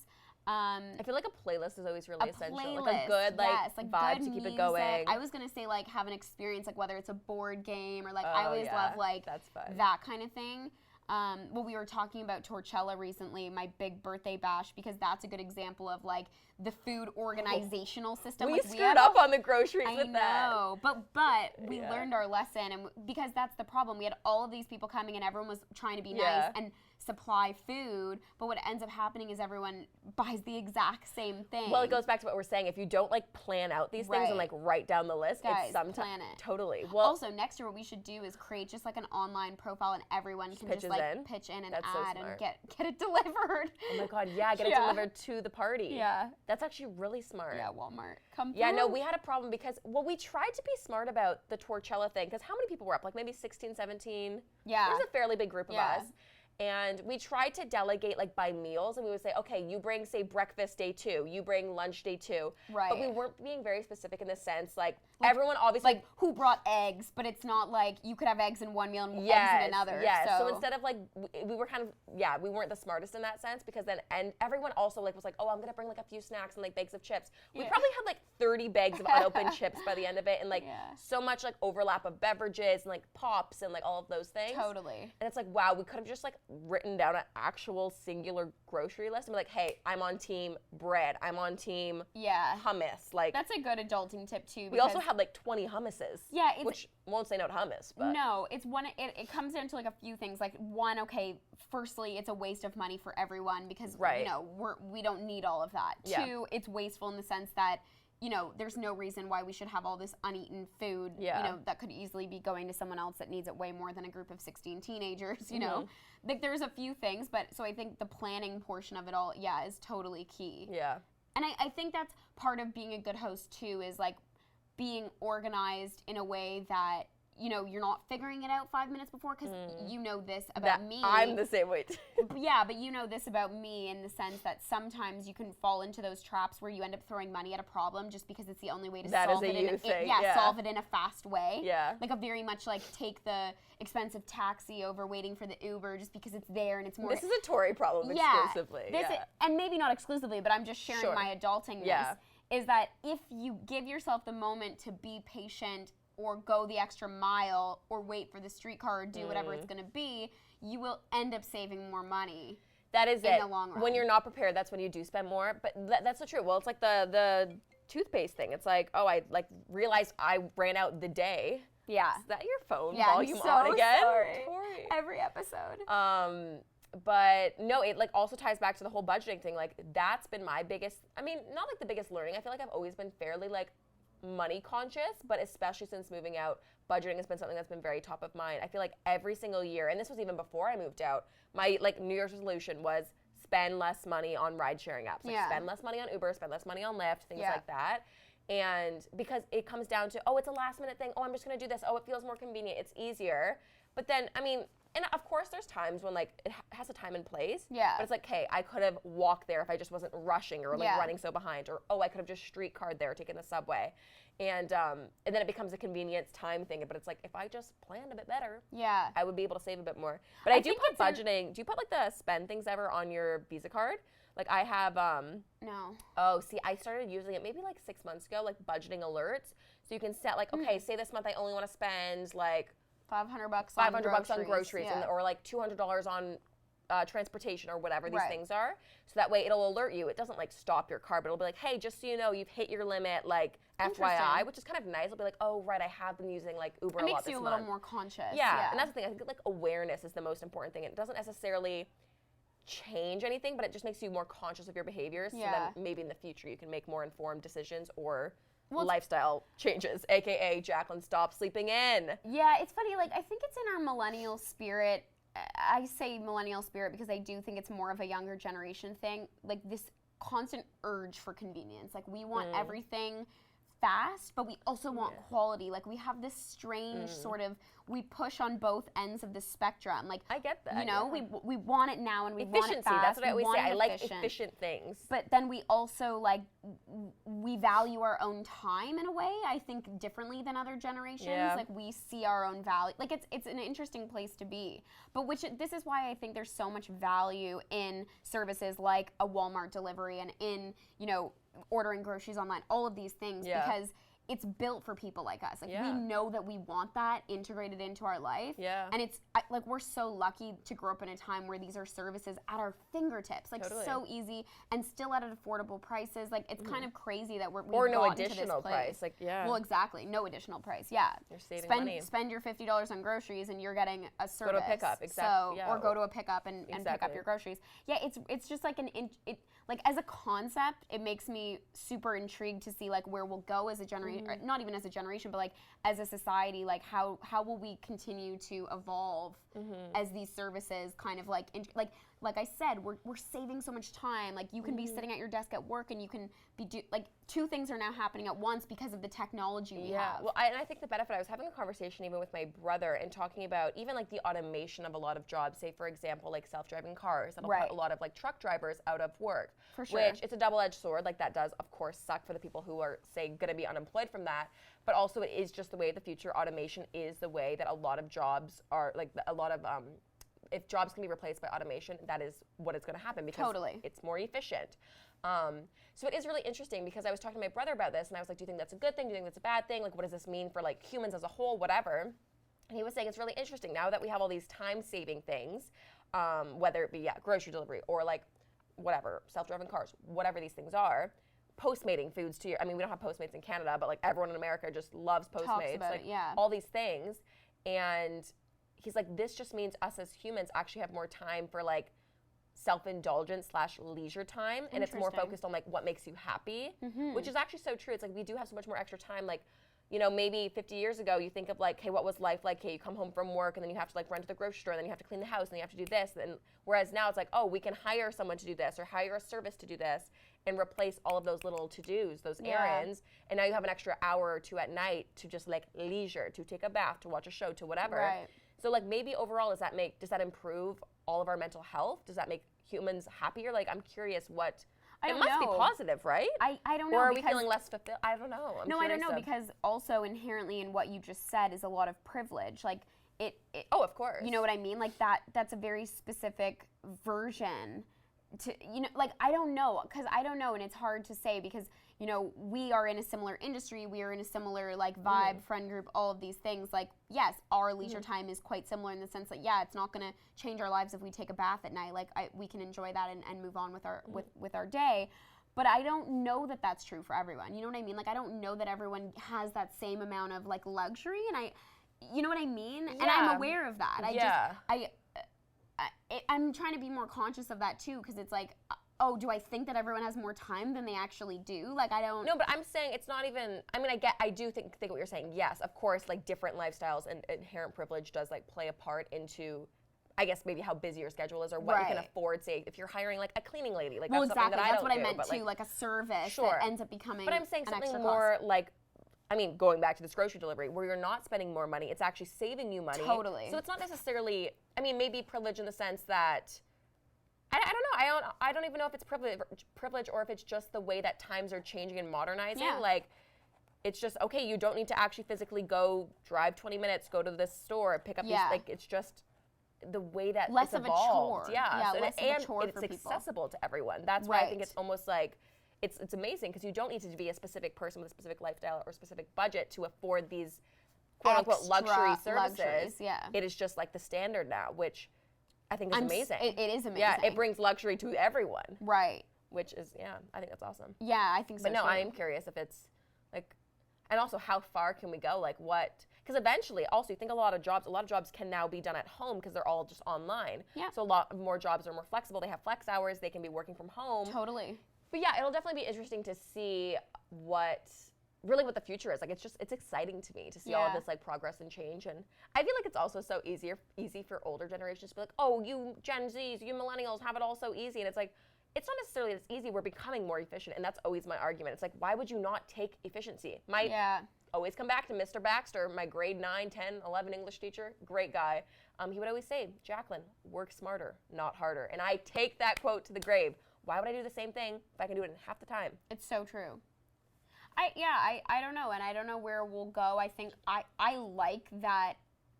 Speaker 1: I feel like a playlist is always really essential.
Speaker 2: Playlist,
Speaker 1: Like a good vibe
Speaker 2: good
Speaker 1: to keep
Speaker 2: music.
Speaker 1: it going.
Speaker 2: I was gonna say like have an experience, like whether it's a board game or like I always love like
Speaker 1: that's fun.
Speaker 2: that kind of thing. Well, we were talking about Torchella recently, my big birthday bash, because that's a good example of like the food organizational system.
Speaker 1: We
Speaker 2: like,
Speaker 1: screwed up on the groceries
Speaker 2: I
Speaker 1: with
Speaker 2: know,
Speaker 1: that.
Speaker 2: but we learned our lesson, and because that's the problem. We had all of these people coming, and everyone was trying to be nice and supply food, but what ends up happening is everyone buys the exact same thing.
Speaker 1: Well, it goes back to what we're saying. If you don't like plan out these things and like write down the list,
Speaker 2: Guys,
Speaker 1: it's sometimes
Speaker 2: plan it.
Speaker 1: Totally. Well,
Speaker 2: also next year what we should do is create just like an online profile, and everyone can just like pitch in and
Speaker 1: That's so
Speaker 2: add and
Speaker 1: smart.
Speaker 2: get it delivered.
Speaker 1: Oh my God, yeah, get it delivered to the party.
Speaker 2: Yeah.
Speaker 1: That's actually really smart.
Speaker 2: Yeah, Walmart. Come
Speaker 1: Yeah,
Speaker 2: through.
Speaker 1: no, we had a problem because, we tried to be smart about the Torchella thing, because how many people were up? Like maybe 16, 17?
Speaker 2: Yeah.
Speaker 1: There's a fairly big group of us. And we tried to delegate like by meals, and we would say, okay, you bring, say, breakfast day 2, you bring lunch day 2.
Speaker 2: Right.
Speaker 1: But we weren't being very specific in the sense, like everyone obviously.
Speaker 2: Like who brought eggs, but it's not like you could have eggs in one meal and eggs in another.
Speaker 1: Yes.
Speaker 2: So
Speaker 1: instead of like, we were kind of, we weren't the smartest in that sense, because then, and everyone also like was like, oh, I'm going to bring like a few snacks and like bags of chips. We probably had like 30 bags of unopened chips by the end of it, and like so much like overlap of beverages and like pops and like all of those things.
Speaker 2: Totally.
Speaker 1: And it's like, wow, we could have just like written down an actual singular grocery list and be like, hey, I'm on team bread, I'm on team hummus. Like
Speaker 2: that's a good adulting tip too.
Speaker 1: We also had like 20 hummuses.
Speaker 2: Yeah,
Speaker 1: which won't say no to hummus, but
Speaker 2: no, it's one. It comes down to like a few things. Like one, okay, firstly, it's a waste of money for everyone because you know we don't need all of that.
Speaker 1: Yeah.
Speaker 2: 2, it's wasteful in the sense that there's no reason why we should have all this uneaten food, that could easily be going to someone else that needs it way more than a group of 16 teenagers, know. Like there's a few things, but so I think the planning portion of it all, is totally key.
Speaker 1: Yeah.
Speaker 2: And I think that's part of being a good host too, is like being organized in a way that you know, you're not figuring it out 5 minutes before, because you know this about me.
Speaker 1: I'm the same way too.
Speaker 2: Yeah, but you know this about me in the sense that sometimes you can fall into those traps where you end up throwing money at a problem just because it's the only way to solve it. Solve it in a fast way.
Speaker 1: Yeah.
Speaker 2: Like a very much like take the expensive taxi over waiting for the Uber just because it's there and it's more.
Speaker 1: This is a Torri problem exclusively.
Speaker 2: And maybe not exclusively, but I'm just sharing my adultingness.
Speaker 1: Yeah.
Speaker 2: Is that if you give yourself the moment to be patient or go the extra mile or wait for the streetcar or do whatever it's going to be, you will end up saving more money.
Speaker 1: That is
Speaker 2: in the long run.
Speaker 1: When you're not prepared, that's when you do spend more. But that's so true. Well, it's like the toothpaste thing. It's like, oh, I like realized I ran out the day.
Speaker 2: Yeah.
Speaker 1: Is that your phone
Speaker 2: volume
Speaker 1: on again?
Speaker 2: Sorry. Every episode.
Speaker 1: But no, it like also ties back to the whole budgeting thing. Like that's been my biggest, I mean, not like the biggest learning. I feel like I've always been fairly like money conscious, but especially since moving out, budgeting has been something that's been very top of mind. I feel like every single year, and this was even before I moved out, my like New Year's resolution was spend less money on ride sharing apps. Like spend less money on Uber, spend less money on Lyft, things like that. And because it comes down to, oh, it's a last minute thing. Oh, I'm just going to do this. Oh, it feels more convenient. It's easier. But then, I mean, and of course there's times when like it has a time and place.
Speaker 2: Yeah.
Speaker 1: But it's like, hey, I could have walked there if I just wasn't rushing or like running so behind. Or, oh, I could have just streetcarred there, taken the subway. And then it becomes a convenience time thing. But it's like, if I just planned a bit better, I would be able to save a bit more. But I do put budgeting. Do you put like the spend things ever on your Visa card? Like I have,
Speaker 2: no.
Speaker 1: Oh, see, I started using it maybe like 6 months ago, like budgeting alerts. So you can set like, okay, say this month I only want to spend like
Speaker 2: $500
Speaker 1: on groceries or like $200 on transportation or whatever these things are. So that way it'll alert you. It doesn't like stop your card, but it'll be like, hey, just so you know, you've hit your limit, like FYI, which is kind of nice. It'll be like, oh, right, I have been using like Uber a lot this month.
Speaker 2: It makes you a little more conscious.
Speaker 1: Yeah, and that's the thing. I think like awareness is the most important thing. It doesn't necessarily change anything, but it just makes you more conscious of your behaviors. So then maybe in the future you can make more informed decisions or lifestyle changes, aka Jaclyn, stop sleeping in.
Speaker 2: Yeah, it's funny. Like I think it's in our millennial spirit. I say millennial spirit because I do think it's more of a younger generation thing. Like this constant urge for convenience. Like we want everything fast, but we also want quality. Like we have this strange sort of, we push on both ends of the spectrum. Like
Speaker 1: I get that.
Speaker 2: You know, we want it now and we want it fast.
Speaker 1: That's what I always say. I like efficient things.
Speaker 2: But then we also like, we value our own time in a way, I think differently than other generations.
Speaker 1: Yeah.
Speaker 2: Like we see our own value. Like it's an interesting place to be. But this is why I think there's so much value in services like a Walmart delivery and in, you know, ordering groceries online, all of these things, because it's built for people like us. Like we know that we want that integrated into our life.
Speaker 1: Yeah.
Speaker 2: And it's like we're so lucky to grow up in a time where these are services at our fingertips, like so easy and still at affordable prices. Like it's kind of crazy that we've
Speaker 1: or no
Speaker 2: gotten to
Speaker 1: additional
Speaker 2: this place.
Speaker 1: price. Like
Speaker 2: Well, exactly, no additional price. Yeah.
Speaker 1: You're saving money.
Speaker 2: Spend your $50 on groceries and you're getting a service.
Speaker 1: Go to a pickup, exactly.
Speaker 2: So or go to a pickup and pick up your groceries. Yeah, it's just like like as a concept, it makes me super intrigued to see like where we'll go as a generation, not even as a generation, but like as a society, like how will we continue to evolve as these services kind of like like I said, we're saving so much time. Like you can be sitting at your desk at work and you can be like two things are now happening at once because of the technology we have.
Speaker 1: Well, I think the benefit, I was having a conversation even with my brother and talking about even like the automation of a lot of jobs, say for example, like self-driving cars that'll put a lot of like truck drivers out of work.
Speaker 2: For sure.
Speaker 1: Which it's a double-edged sword. Like that does of course suck for the people who are say going to be unemployed from that, but also it is just the way of the future. Automation is the way that a lot of jobs are like a lot of if jobs can be replaced by automation, that is what is going to happen because it's more efficient. So it is really interesting because I was talking to my brother about this and I was like, do you think that's a good thing? Do you think that's a bad thing? Like, what does this mean for like humans as a whole, whatever? And he was saying it's really interesting now that we have all these time-saving things, whether it be, grocery delivery or like whatever, self-driving cars, whatever these things are, Postmating foods to your, I mean, we don't have Postmates in Canada, but like everyone in America just loves Postmates.
Speaker 2: Talks about it,
Speaker 1: all these things. And he's like, this just means us as humans actually have more time for like self-indulgence / leisure time, and it's more focused on like what makes you happy, which is actually so true. It's like we do have so much more extra time. Like, you know, maybe 50 years ago, you think of like, hey, what was life like? Hey, you come home from work and then you have to like run to the grocery store and then you have to clean the house and then you have to do this. And whereas now it's like, oh, we can hire someone to do this or hire a service to do this and replace all of those little to-dos, those errands. And now you have an extra hour or two at night to just like leisure, to take a bath, to watch a show, to whatever.
Speaker 2: Right.
Speaker 1: So like maybe overall, does that improve all of our mental health? Does that make humans happier? Like, I'm curious what. It must be positive, right?
Speaker 2: I don't know.
Speaker 1: Or are we feeling less fulfilled? I don't know.
Speaker 2: I don't know, because also inherently in what you just said is a lot of privilege. Like it
Speaker 1: oh, of course.
Speaker 2: You know what I mean? Like that's a very specific version to, you know, like I don't know, and it's hard to say because, you know, we are in a similar industry, we are in a similar like vibe, friend group, all of these things. Like, yes, our leisure time is quite similar in the sense that, yeah, it's not going to change our lives if we take a bath at night. Like, we can enjoy that and move on with our with our day. But I don't know that that's true for everyone. You know what I mean? Like, I don't know that everyone has that same amount of like luxury, and you know what I mean? Yeah. And I'm aware of that. I'm trying to be more conscious of that too, because it's like, oh, do I think that everyone has more time than they actually do? Like, I don't.
Speaker 1: No, but I'm saying it's not even. I mean, I do think what you're saying. Yes, of course, like different lifestyles and inherent privilege does like play a part into, I guess, maybe how busy your schedule is or what you can afford. Say, if you're hiring like a cleaning lady, like that's something that I don't do.
Speaker 2: That's what I meant too, like a service that ends up becoming.
Speaker 1: But I'm saying something more like. I mean, going back to this grocery delivery, where you're not spending more money, it's actually saving you money.
Speaker 2: Totally.
Speaker 1: So it's not necessarily, I mean, maybe privilege in the sense that, I don't know, I don't even know if it's privilege or if it's just the way that times are changing and modernizing. Yeah. Like, it's just, okay, you don't need to actually physically go drive 20 minutes, go to this store, pick up these, like, it's just the way that
Speaker 2: less
Speaker 1: it's evolved.
Speaker 2: Less of a chore. Yeah, less of a chore for people.
Speaker 1: And it's accessible to everyone. That's why I think it's almost like, it's amazing because you don't need to be a specific person with a specific lifestyle or specific budget to afford these quote-unquote luxury services.
Speaker 2: Yeah.
Speaker 1: It is just like the standard now, which I think is amazing.
Speaker 2: It is amazing.
Speaker 1: Yeah, it brings luxury to everyone.
Speaker 2: Right.
Speaker 1: Which is, I think that's awesome.
Speaker 2: Yeah, I think so.
Speaker 1: But no, I am curious if it's like, and also how far can we go? Like what, because eventually also you think a lot of jobs can now be done at home because they're all just online.
Speaker 2: Yeah.
Speaker 1: So a lot more jobs are more flexible. They have flex hours. They can be working from home.
Speaker 2: Totally.
Speaker 1: But yeah, it'll definitely be interesting to see what the future is. Like, it's exciting to me to see all of this like progress and change. And I feel like it's also so easy for older generations to be like, oh, you Gen Zs, you millennials have it all so easy. And it's like, it's not necessarily this easy. We're becoming more efficient. And that's always my argument. It's like, why would you not take efficiency? Always come back to Mr. Baxter, my grade 9, 10, 11 English teacher, great guy. He would always say, Jaclyn, work smarter, not harder. And I take that quote to the grave. Why would I do the same thing if I can do it in half the time?
Speaker 2: It's so true. I don't know, and I don't know where we'll go. I think I like that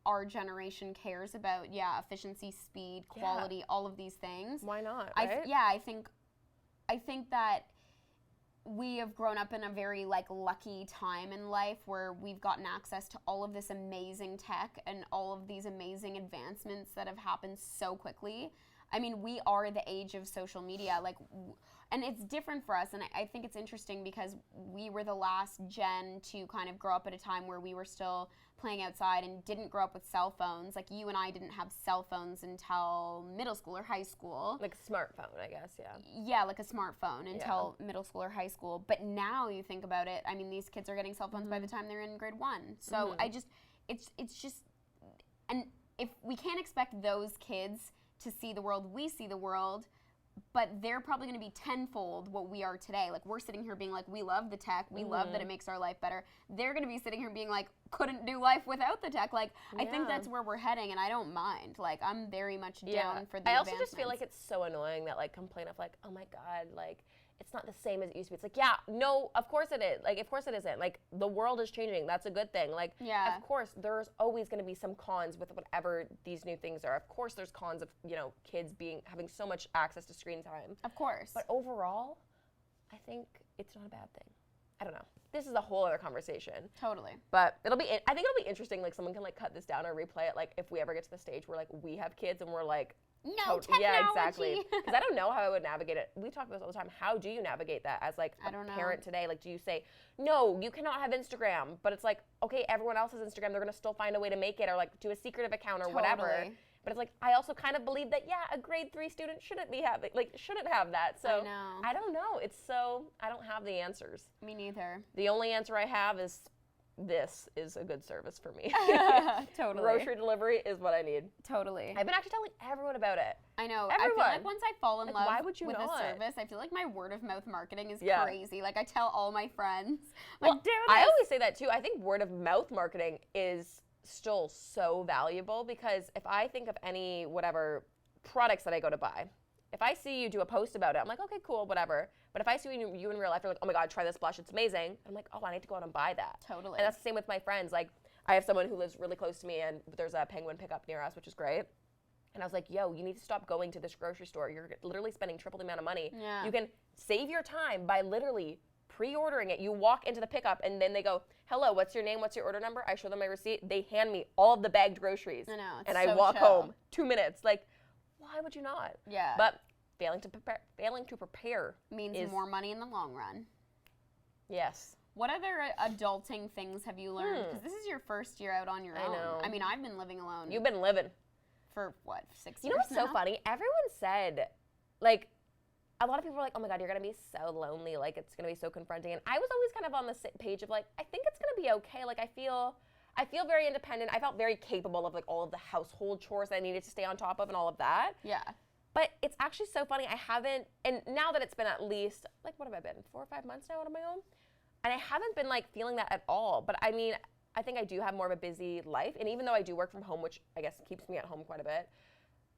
Speaker 2: our generation cares about efficiency, speed, quality, all of these things.
Speaker 1: Why not?
Speaker 2: Right? I think that we have grown up in a very like lucky time in life where we've gotten access to all of this amazing tech and all of these amazing advancements that have happened so quickly. I mean, we are the age of social media, and it's different for us. And I think it's interesting because we were the last gen to kind of grow up at a time where we were still playing outside and didn't grow up with cell phones. Like, you and I didn't have cell phones until middle school or high school.
Speaker 1: Like a smartphone, I guess, yeah.
Speaker 2: Yeah, like a smartphone until middle school or high school. But now you think about it, I mean, these kids are getting cell phones by the time they're in grade 1. So it's just, and if we can't expect those kids to see the world we see the world, but they're probably going to be tenfold what we are today. Like, we're sitting here being like, we love the tech, we love that it makes our life better. They're going to be sitting here being like, couldn't do life without the tech. Like, I think that's where we're heading, and I don't mind. Like, I'm very much down for the
Speaker 1: I also just feel like it's so annoying that like complaint of like, oh my God, like it's not the same as it used to be. It's like, no, of course it is. Like, of course it isn't. Like, the world is changing. That's a good thing. Like, of course, there's always going to be some cons with whatever these new things are. Of course, there's cons of, kids having so much access to screen time.
Speaker 2: Of course.
Speaker 1: But overall, I think it's not a bad thing. I don't know. This is a whole other conversation.
Speaker 2: Totally.
Speaker 1: But I think it'll be interesting. Like, someone can like cut this down or replay it. Like, if we ever get to the stage where like we have kids and we're like,
Speaker 2: no technology.
Speaker 1: Yeah, exactly. Because I don't know how I would navigate it. We talk about this all the time. How do you navigate that as like a parent today? Like, do you say, no, you cannot have Instagram? But it's like, okay, everyone else has Instagram. They're going to still find a way to make it, or like do a secretive account or whatever. But it's like, I also kind of believe that, a grade 3 student shouldn't have that. So I don't know. I don't have the answers.
Speaker 2: Me neither.
Speaker 1: The only answer I have is this is a good service for me.
Speaker 2: Totally.
Speaker 1: Grocery delivery is what I need.
Speaker 2: Totally.
Speaker 1: I've been actually telling everyone about it.
Speaker 2: I know.
Speaker 1: Everyone.
Speaker 2: I feel like once I fall in love
Speaker 1: why would you
Speaker 2: with
Speaker 1: not?
Speaker 2: a service, I feel like my word of mouth marketing is
Speaker 1: Yeah.
Speaker 2: crazy. Like I tell all my friends,
Speaker 1: Well,
Speaker 2: like, do
Speaker 1: I
Speaker 2: this.
Speaker 1: always say that too. I think word of mouth marketing is still so valuable because if I think of any whatever products that I go to buy, if I see you do a post about it, I'm like, okay, cool, whatever. But if I see you in real life, you're like, oh my God, try this blush, it's amazing. I'm like, oh, I need to go out and buy that.
Speaker 2: Totally.
Speaker 1: And that's the same with my friends. Like, I have someone who lives really close to me, and there's a Penguin pickup near us, which is great. And I was like, yo, you need to stop going to this grocery store. You're literally spending triple the amount of money.
Speaker 2: Yeah.
Speaker 1: You can save your time by literally pre-ordering it. You walk into the pickup, and then they go, hello, what's your name? What's your order number? I show them my receipt. They hand me all of the bagged groceries.
Speaker 2: I know. It's
Speaker 1: and
Speaker 2: so
Speaker 1: I walk
Speaker 2: chill.
Speaker 1: home 2 minutes. Like, why would you not?
Speaker 2: Yeah.
Speaker 1: But failing to prepare
Speaker 2: means
Speaker 1: is,
Speaker 2: more money in the long run.
Speaker 1: Yes.
Speaker 2: What other adulting things have you learned? Because this is your first year out on your own.
Speaker 1: know.
Speaker 2: I mean, I've been living alone.
Speaker 1: You've been living.
Speaker 2: For what, 6 years
Speaker 1: You know what's
Speaker 2: now?
Speaker 1: so funny? Everyone said, like, a lot of people were like, oh my God, you're going to be so lonely. Like, it's going to be so confronting. And I was always kind of on the page of, like, I think it's going to be okay. Like, I feel very independent. I felt very capable of, like, all of the household chores that I needed to stay on top of and all of that.
Speaker 2: Yeah.
Speaker 1: But it's actually so funny. I haven't, and now that it's been at least, like, what have I been, 4 or 5 months now out on my own? And I haven't been, like, feeling that at all. But, I mean, I think I do have more of a busy life. And even though I do work from home, which I guess keeps me at home quite a bit,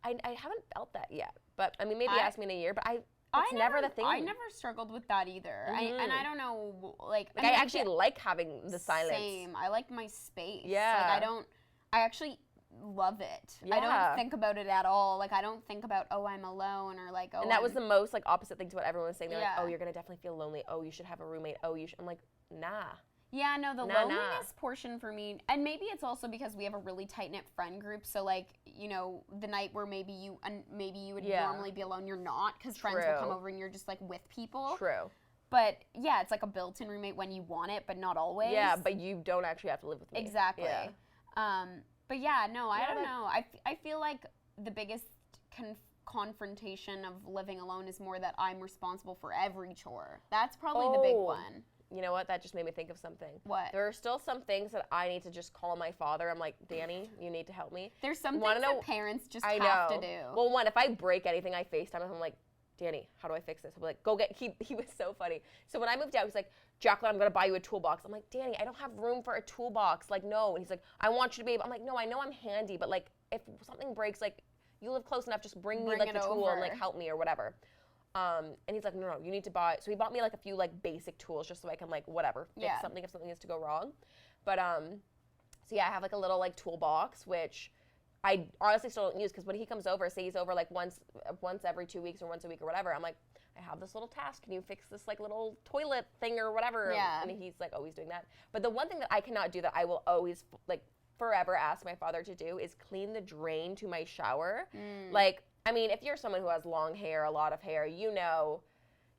Speaker 1: I haven't felt that yet. But, I mean, maybe ask me in a year. But it's never the thing.
Speaker 2: I never struggled with that either. And I don't know, like
Speaker 1: I actually like having the silence.
Speaker 2: Same. I like my space.
Speaker 1: Yeah.
Speaker 2: Like, I actually love it. I
Speaker 1: Yeah.
Speaker 2: don't think about it at all. Like, I don't think about, oh, I'm alone, or like, oh,
Speaker 1: And that was the most, like, opposite thing to what everyone was saying. They're
Speaker 2: Yeah.
Speaker 1: like, oh, you're going to definitely feel lonely. Oh, you should have a roommate. Oh, you should. I'm like, nah.
Speaker 2: Yeah, no, the
Speaker 1: Nah.
Speaker 2: loneliness portion for me, and maybe it's also because we have a really tight-knit friend group, so, like, you know, the night where maybe you would
Speaker 1: Yeah.
Speaker 2: normally be alone, you're not, because friends will come over and you're just, like, with people.
Speaker 1: True.
Speaker 2: But, yeah, it's like a built-in roommate when you want it, but not always.
Speaker 1: Yeah, but you don't actually have to live with me.
Speaker 2: Exactly.
Speaker 1: Yeah.
Speaker 2: But, yeah, no, I
Speaker 1: Yeah,
Speaker 2: don't
Speaker 1: but-
Speaker 2: know. I feel like the biggest confrontation of living alone is more that I'm responsible for every chore. That's probably the big
Speaker 1: Oh.
Speaker 2: one.
Speaker 1: You know what? That just made me think of something.
Speaker 2: What?
Speaker 1: There are still some things that I need to just call my father. I'm like, Danny, you need to help me.
Speaker 2: There's some
Speaker 1: Wanna
Speaker 2: things
Speaker 1: know-
Speaker 2: that parents just
Speaker 1: I
Speaker 2: have
Speaker 1: know.
Speaker 2: to do.
Speaker 1: Well, one, if I break anything, I FaceTime him. I'm like, Danny, how do I fix this? He'll be like, go get, he was so funny. So when I moved out, he's like, Jaclyn, I'm going to buy you a toolbox. I'm like, Danny, I don't have room for a toolbox. Like, no. And he's like, I want you to be able, I'm like, no, I know I'm handy, but like, if something breaks, like, you live close enough, just bring me like the tool and like
Speaker 2: over.
Speaker 1: help me or whatever. And he's like, no, you need to buy, so he bought me like a few like basic tools just so I can like, whatever, fix
Speaker 2: Yeah.
Speaker 1: something if something is to go wrong. But, so yeah, I have like a little like toolbox, which I honestly still don't use because when he comes over, say he's over like once every 2 weeks or once a week or whatever, I'm like, I have this little task. Can you fix this like little toilet thing or whatever?
Speaker 2: Yeah.
Speaker 1: And he's like always doing that. But the one thing that I cannot do that I will always like forever ask my father to do is clean the drain to my shower. Like, I mean, if you're someone who has long hair, a lot of hair, you know.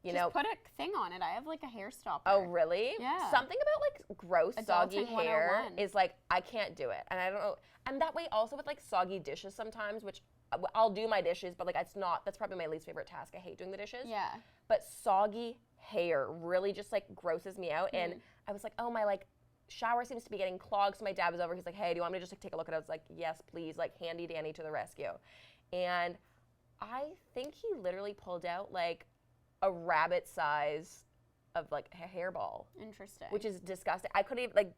Speaker 2: Just put a thing on it. I have like a hair stopper.
Speaker 1: Oh, really?
Speaker 2: Yeah.
Speaker 1: Something about like gross, soggy
Speaker 2: Adulting
Speaker 1: hair
Speaker 2: 101.
Speaker 1: is like, I can't do it. And I don't know. And that way also with like soggy dishes sometimes, which I'll do my dishes, but like that's probably my least favorite task. I hate doing the dishes.
Speaker 2: Yeah.
Speaker 1: But soggy hair really just like grosses me out. And I was like, oh, my like shower seems to be getting clogged. So my dad was over. He's like, hey, do you want me to just like take a look at it? I was like, yes, please. Like handy Danny to the rescue. And I think he literally pulled out like a rabbit size of like a hairball,
Speaker 2: Interesting.
Speaker 1: which is disgusting. I couldn't even like,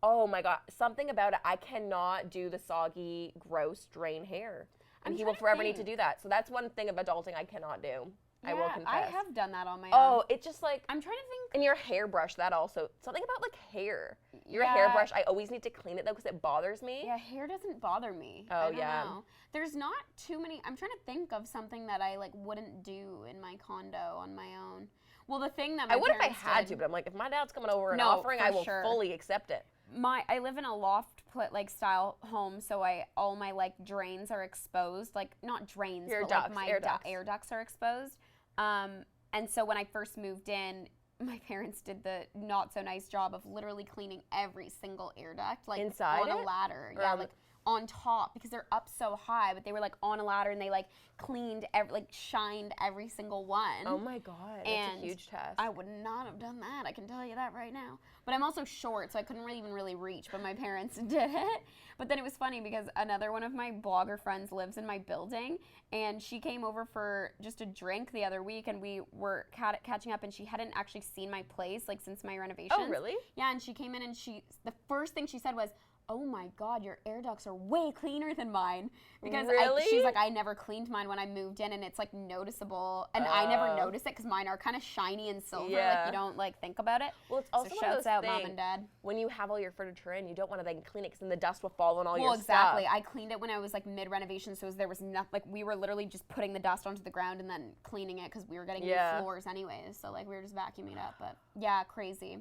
Speaker 1: oh my God, something about it. I cannot do the soggy, gross drain hair. And he will forever need to do that. So that's one thing of adulting I cannot do. I will confess.
Speaker 2: I have done that on my own.
Speaker 1: Oh, it's just like,
Speaker 2: I'm trying to think.
Speaker 1: and your hairbrush, that also, something about like hair. Your
Speaker 2: Yeah.
Speaker 1: hairbrush, I always need to clean it though because it bothers me.
Speaker 2: Yeah, hair doesn't bother me.
Speaker 1: Oh,
Speaker 2: I don't
Speaker 1: yeah.
Speaker 2: know. There's not too many. I'm trying to think of something that I like wouldn't do in my condo on my own. Well, the thing that my
Speaker 1: I would if I
Speaker 2: parents
Speaker 1: had
Speaker 2: did-
Speaker 1: to, but I'm like, if my dad's coming over and
Speaker 2: No,
Speaker 1: offering,
Speaker 2: for
Speaker 1: I will
Speaker 2: sure.
Speaker 1: fully accept it.
Speaker 2: I live in a loft like style home, so all my like drains are exposed, like not drains,
Speaker 1: Your
Speaker 2: but
Speaker 1: ducts,
Speaker 2: like my
Speaker 1: air ducts.
Speaker 2: air ducts are exposed. And so when I first moved in, my parents did the not so nice job of literally cleaning every single air duct, like
Speaker 1: Inside
Speaker 2: on a
Speaker 1: it?
Speaker 2: ladder.
Speaker 1: Or
Speaker 2: Yeah,
Speaker 1: on
Speaker 2: like on top because they're up so high, but they were like on a ladder and they like cleaned, shined every single one.
Speaker 1: Oh my God, that's a huge task.
Speaker 2: I would not have done that, I can tell you that right now. But I'm also short, so I couldn't even really reach, but my parents did it. But then it was funny because another one of my blogger friends lives in my building, and she came over for just a drink the other week, and we were catching up, and she hadn't actually seen my place like since my renovations.
Speaker 1: Oh, really?
Speaker 2: Yeah, and she came in, and the first thing she said was, "Oh my God, your air ducts are way cleaner than mine." Because
Speaker 1: really?
Speaker 2: She's like, I never cleaned mine when I moved in, and it's like noticeable, and I never notice it because mine are kind of shiny and silver. Like you don't like think about it.
Speaker 1: Well, it's also
Speaker 2: so
Speaker 1: one of
Speaker 2: shouts
Speaker 1: those
Speaker 2: out,
Speaker 1: things,
Speaker 2: Mom and Dad.
Speaker 1: when you have all your furniture in, you don't want to then clean it because then the dust will fall on all your
Speaker 2: Well, exactly.
Speaker 1: stuff.
Speaker 2: I cleaned it when I was like mid renovation, so there was nothing. Like we were literally just putting the dust onto the ground and then cleaning it because we were getting new floors anyways. So like we were just vacuuming it up. But yeah, crazy.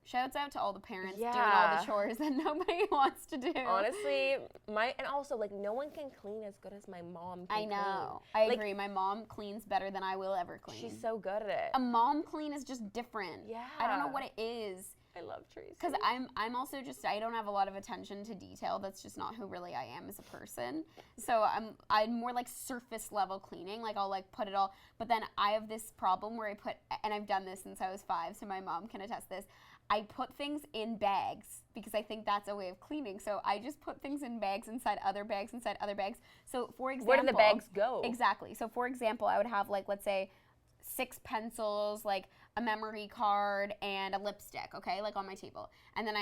Speaker 2: Shouts out to all the parents doing all the chores that nobody wants to do.
Speaker 1: Honestly, and also like no one can clean as good as my mom can
Speaker 2: I know.
Speaker 1: clean.
Speaker 2: I agree. My mom cleans better than I will ever clean.
Speaker 1: She's so good at it.
Speaker 2: A mom clean is just different.
Speaker 1: Yeah.
Speaker 2: I don't know what it is.
Speaker 1: I love Tracy.
Speaker 2: Because I'm also just, I don't have a lot of attention to detail. That's just not who really I am as a person. So I'm more like surface level cleaning. Like I'll like put it all, but then I have this problem where and I've done this since I was 5, so my mom can attest this. I put things in bags because I think that's a way of cleaning. So I just put things in bags inside other bags inside other bags. So for example,
Speaker 1: where do the bags go?
Speaker 2: Exactly. So for example, I would have like, let's say 6 pencils, like a memory card and a lipstick, okay, like on my table. And then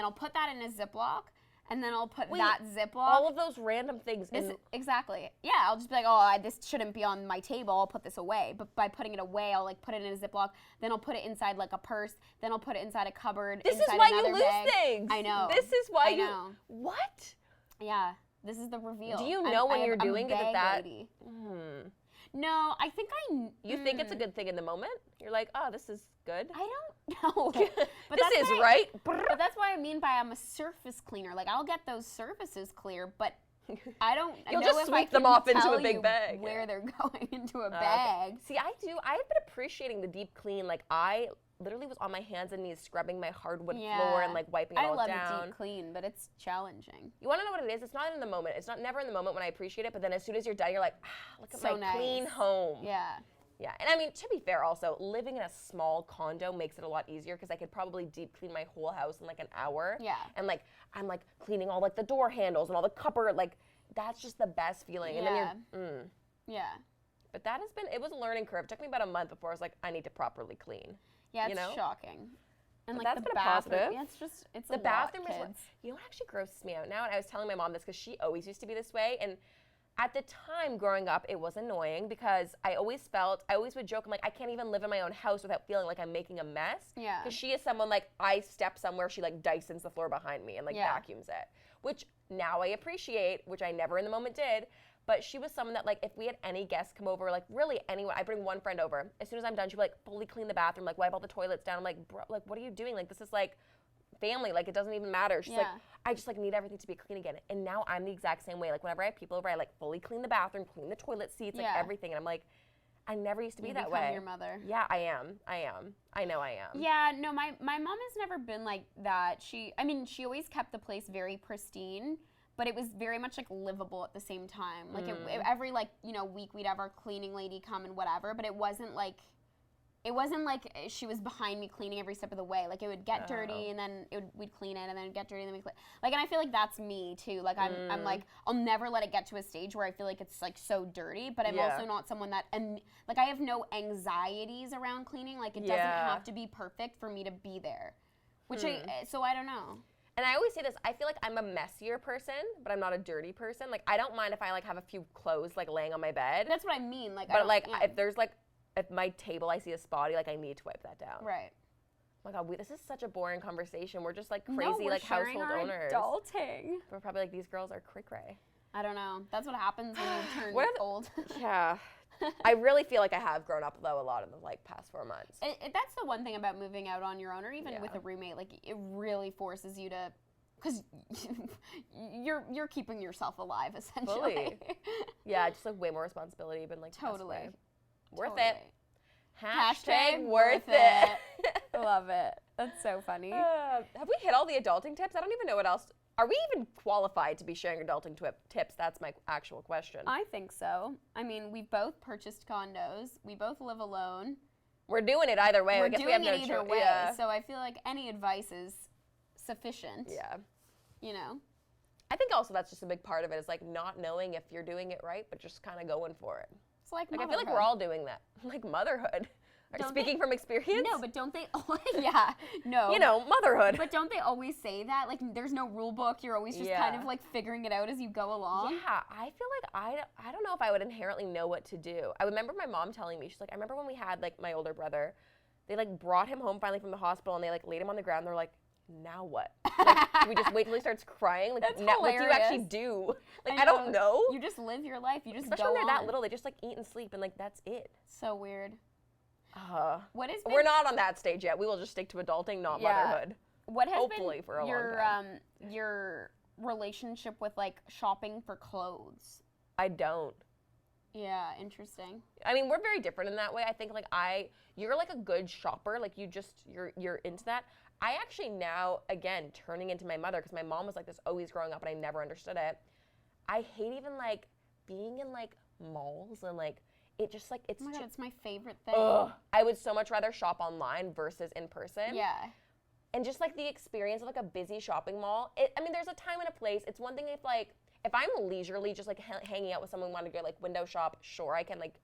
Speaker 2: I'll put that in a Ziploc. And then I'll put that Ziploc.
Speaker 1: All of those random things.
Speaker 2: Exactly. Yeah, I'll just be like, oh, this shouldn't be on my table. I'll put this away. But by putting it away, I'll like put it in a Ziploc. Then I'll put it inside like a purse. Then I'll put it inside a cupboard.
Speaker 1: This is
Speaker 2: inside
Speaker 1: why
Speaker 2: another
Speaker 1: you lose
Speaker 2: bag.
Speaker 1: things.
Speaker 2: I know.
Speaker 1: This is why
Speaker 2: I know.
Speaker 1: What?
Speaker 2: Yeah. This is the reveal.
Speaker 1: Do you know when you're doing it that?
Speaker 2: Lady. No, I think
Speaker 1: You think it's a good thing in the moment? You're like, oh, this is good?
Speaker 2: I don't know.
Speaker 1: But this is right.
Speaker 2: But that's what I mean by I'm a surface cleaner. Like I'll get those surfaces clear, but I don't
Speaker 1: You'll
Speaker 2: know
Speaker 1: just
Speaker 2: if
Speaker 1: sweep
Speaker 2: I can
Speaker 1: them off into
Speaker 2: tell
Speaker 1: a big
Speaker 2: you
Speaker 1: bag.
Speaker 2: where they're going into a bag.
Speaker 1: See, I've been appreciating the deep clean. Like I literally was on my hands and knees scrubbing my hardwood floor and like wiping it all down.
Speaker 2: I love a deep clean, but it's challenging.
Speaker 1: You want to know what it is? It's not in the moment. It's not never in the moment when I appreciate it, but then as soon as you're done, you're like, look at my clean home.
Speaker 2: Yeah.
Speaker 1: Yeah, and I mean, to be fair also, living in a small condo makes it a lot easier because I could probably deep clean my whole house in like an hour.
Speaker 2: Yeah.
Speaker 1: And like, I'm like cleaning all like the door handles and all the cupboard, like that's just the best feeling. And then you're,
Speaker 2: Yeah.
Speaker 1: But that has been, it was a learning curve. It took me about a month before I was like, I need to properly clean.
Speaker 2: Yeah, it's shocking. And
Speaker 1: but
Speaker 2: like
Speaker 1: that's
Speaker 2: the
Speaker 1: been a positive.
Speaker 2: Yeah, it's
Speaker 1: the
Speaker 2: a
Speaker 1: bathroom
Speaker 2: lot,
Speaker 1: is
Speaker 2: kids.
Speaker 1: You know what actually grosses me out now? And I was telling my mom this because she always used to be this way. And at the time growing up, it was annoying because I always would joke, I'm like, I can't even live in my own house without feeling like I'm making a mess.
Speaker 2: Yeah.
Speaker 1: Because she is someone like, I step somewhere, she like Dysons the floor behind me and like vacuums it. Which now I appreciate, which I never in the moment did. But she was someone that like, if we had any guests come over, like really anyone, I bring one friend over. As soon as I'm done, she'd be like, fully clean the bathroom, like wipe all the toilets down. I'm like, bro, like, what are you doing? Like, this is like family, like it doesn't even matter. She's like, I just like need everything to be clean again. And now I'm the exact same way. Like whenever I have people over, I like fully clean the bathroom, clean the toilet seats, like everything. And I'm like, I never used to be that way.
Speaker 2: Your mother.
Speaker 1: Yeah, I am. I know I am.
Speaker 2: Yeah, no, my mom has never been like that. She always kept the place very pristine, but it was very much like livable at the same time. Like every like, week we'd have our cleaning lady come and whatever, but it wasn't like she was behind me cleaning every step of the way. Like it would get dirty and then we'd clean it and then it'd get dirty and then we'd clean. Like, and I feel like that's me too. Like I'm like, I'll never let it get to a stage where I feel like it's like so dirty, but I'm also not someone that, and like I have no anxieties around cleaning. Like it doesn't have to be perfect for me to be there, which so I don't know.
Speaker 1: And I always say this, I feel like I'm a messier person, but I'm not a dirty person. Like I don't mind if I like have a few clothes like laying on my bed.
Speaker 2: That's what I mean. Like,
Speaker 1: but like if there's like, if my table I see a spotty, like I need to wipe that down.
Speaker 2: Right.
Speaker 1: Oh my God, this is such a boring conversation. We're just like crazy like household owners.
Speaker 2: Adulting.
Speaker 1: We're probably like, these girls are cray-cray.
Speaker 2: I don't know. That's what happens when you turn old.
Speaker 1: Yeah. I really feel like I have grown up though a lot in the like past 4 months.
Speaker 2: That's the one thing about moving out on your own or even with a roommate. Like it really forces you to, because you're keeping yourself alive essentially.
Speaker 1: Fully. Yeah, just like way more responsibility, but like
Speaker 2: totally.
Speaker 1: Worth it.
Speaker 2: Hashtag worth it. Love it. That's so funny.
Speaker 1: Have we hit all the adulting tips? I don't even know what else. Are we even qualified to be sharing adulting tips? That's my actual question.
Speaker 2: I think so. I mean, we both purchased condos. We both live alone.
Speaker 1: We're doing it either way.
Speaker 2: We're
Speaker 1: I guess
Speaker 2: doing
Speaker 1: we have
Speaker 2: it
Speaker 1: no
Speaker 2: either
Speaker 1: choice.
Speaker 2: way.
Speaker 1: Yeah.
Speaker 2: So I feel like any advice is sufficient.
Speaker 1: Yeah.
Speaker 2: You know?
Speaker 1: I think also that's just a big part of it is like not knowing if you're doing it right, but just kind of going for it.
Speaker 2: It's like
Speaker 1: I
Speaker 2: motherhood.
Speaker 1: feel like we're all doing that. Like motherhood. Speaking from experience?
Speaker 2: No, but don't they? Yeah, no.
Speaker 1: You know, motherhood.
Speaker 2: But don't they always say that? Like, there's no rule book. You're always just kind of like figuring it out as you go along.
Speaker 1: Yeah, I feel like I don't know if I would inherently know what to do. I remember my mom telling me, she's like, I remember when we had like my older brother, they like brought him home finally from the hospital and they like laid him on the ground. They're like, now what? Like, do we just wait till he starts crying? Like,
Speaker 2: That's
Speaker 1: what do you actually
Speaker 2: hilarious.
Speaker 1: do? Like, I don't know.
Speaker 2: You just live your life. You just
Speaker 1: Especially
Speaker 2: go
Speaker 1: when they're
Speaker 2: on.
Speaker 1: that little, they just like eat and sleep and like that's it.
Speaker 2: So weird. What is?
Speaker 1: We're not on that stage yet. We will just stick to adulting, not motherhood.
Speaker 2: What has
Speaker 1: Hopefully
Speaker 2: been
Speaker 1: for a
Speaker 2: your
Speaker 1: long time.
Speaker 2: your relationship with like shopping for clothes?
Speaker 1: I don't.
Speaker 2: Yeah, interesting.
Speaker 1: I mean, we're very different in that way. I think like you're like a good shopper. Like you're into that. I actually now, again, turning into my mother, because my mom was like this always growing up and I never understood it. I hate even like being in like malls and like it just like it's
Speaker 2: Oh my God,
Speaker 1: too,
Speaker 2: it's my favorite thing.
Speaker 1: ugh. I would so much rather shop online versus in person.
Speaker 2: Yeah.
Speaker 1: And just like the experience of like a busy shopping mall. I mean, there's a time and a place. It's one thing if I'm leisurely just like hanging out with someone who want to go like window shop, sure, I can like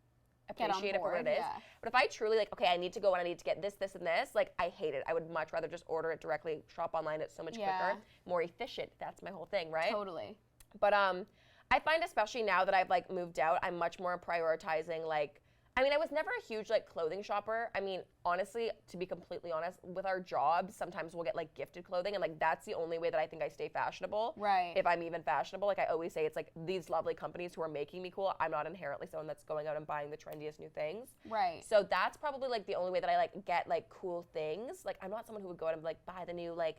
Speaker 1: appreciate it for what it is.
Speaker 2: Yeah.
Speaker 1: But if I truly like, okay, I need to go and I need to get this, this, and this, like I hate it. I would much rather just order it directly, shop online. It's so much quicker, more efficient. That's my whole thing, right?
Speaker 2: Totally.
Speaker 1: But I find especially now that I've like moved out, I'm much more prioritizing like, I mean, I was never a huge like clothing shopper. I mean, honestly, to be completely honest, with our jobs, sometimes we'll get like gifted clothing and like that's the only way that I think I stay fashionable.
Speaker 2: Right.
Speaker 1: If I'm even fashionable, like I always say, it's like these lovely companies who are making me cool. I'm not inherently someone that's going out and buying the trendiest new things.
Speaker 2: Right.
Speaker 1: So that's probably like the only way that I like get like cool things. Like I'm not someone who would go out and like buy the new like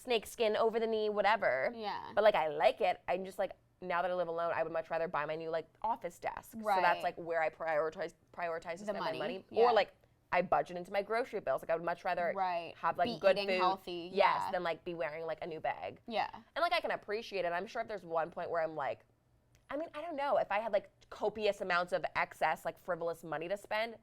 Speaker 1: snake skin over the knee, whatever.
Speaker 2: Yeah.
Speaker 1: But like I like it. I'm just like, now that I live alone, I would much rather buy my new like office desk.
Speaker 2: Right.
Speaker 1: So that's like where I prioritize to spend my money.
Speaker 2: Yeah.
Speaker 1: Or like I budget into my grocery bills. Like I would much rather have like
Speaker 2: be
Speaker 1: good
Speaker 2: eating
Speaker 1: food,
Speaker 2: healthy.
Speaker 1: yes,
Speaker 2: Yeah.
Speaker 1: than like be wearing like a new bag.
Speaker 2: Yeah.
Speaker 1: And like I can appreciate it. I'm sure if there's one point where I'm like, I mean, I don't know, if I had like copious amounts of excess like frivolous money to spend,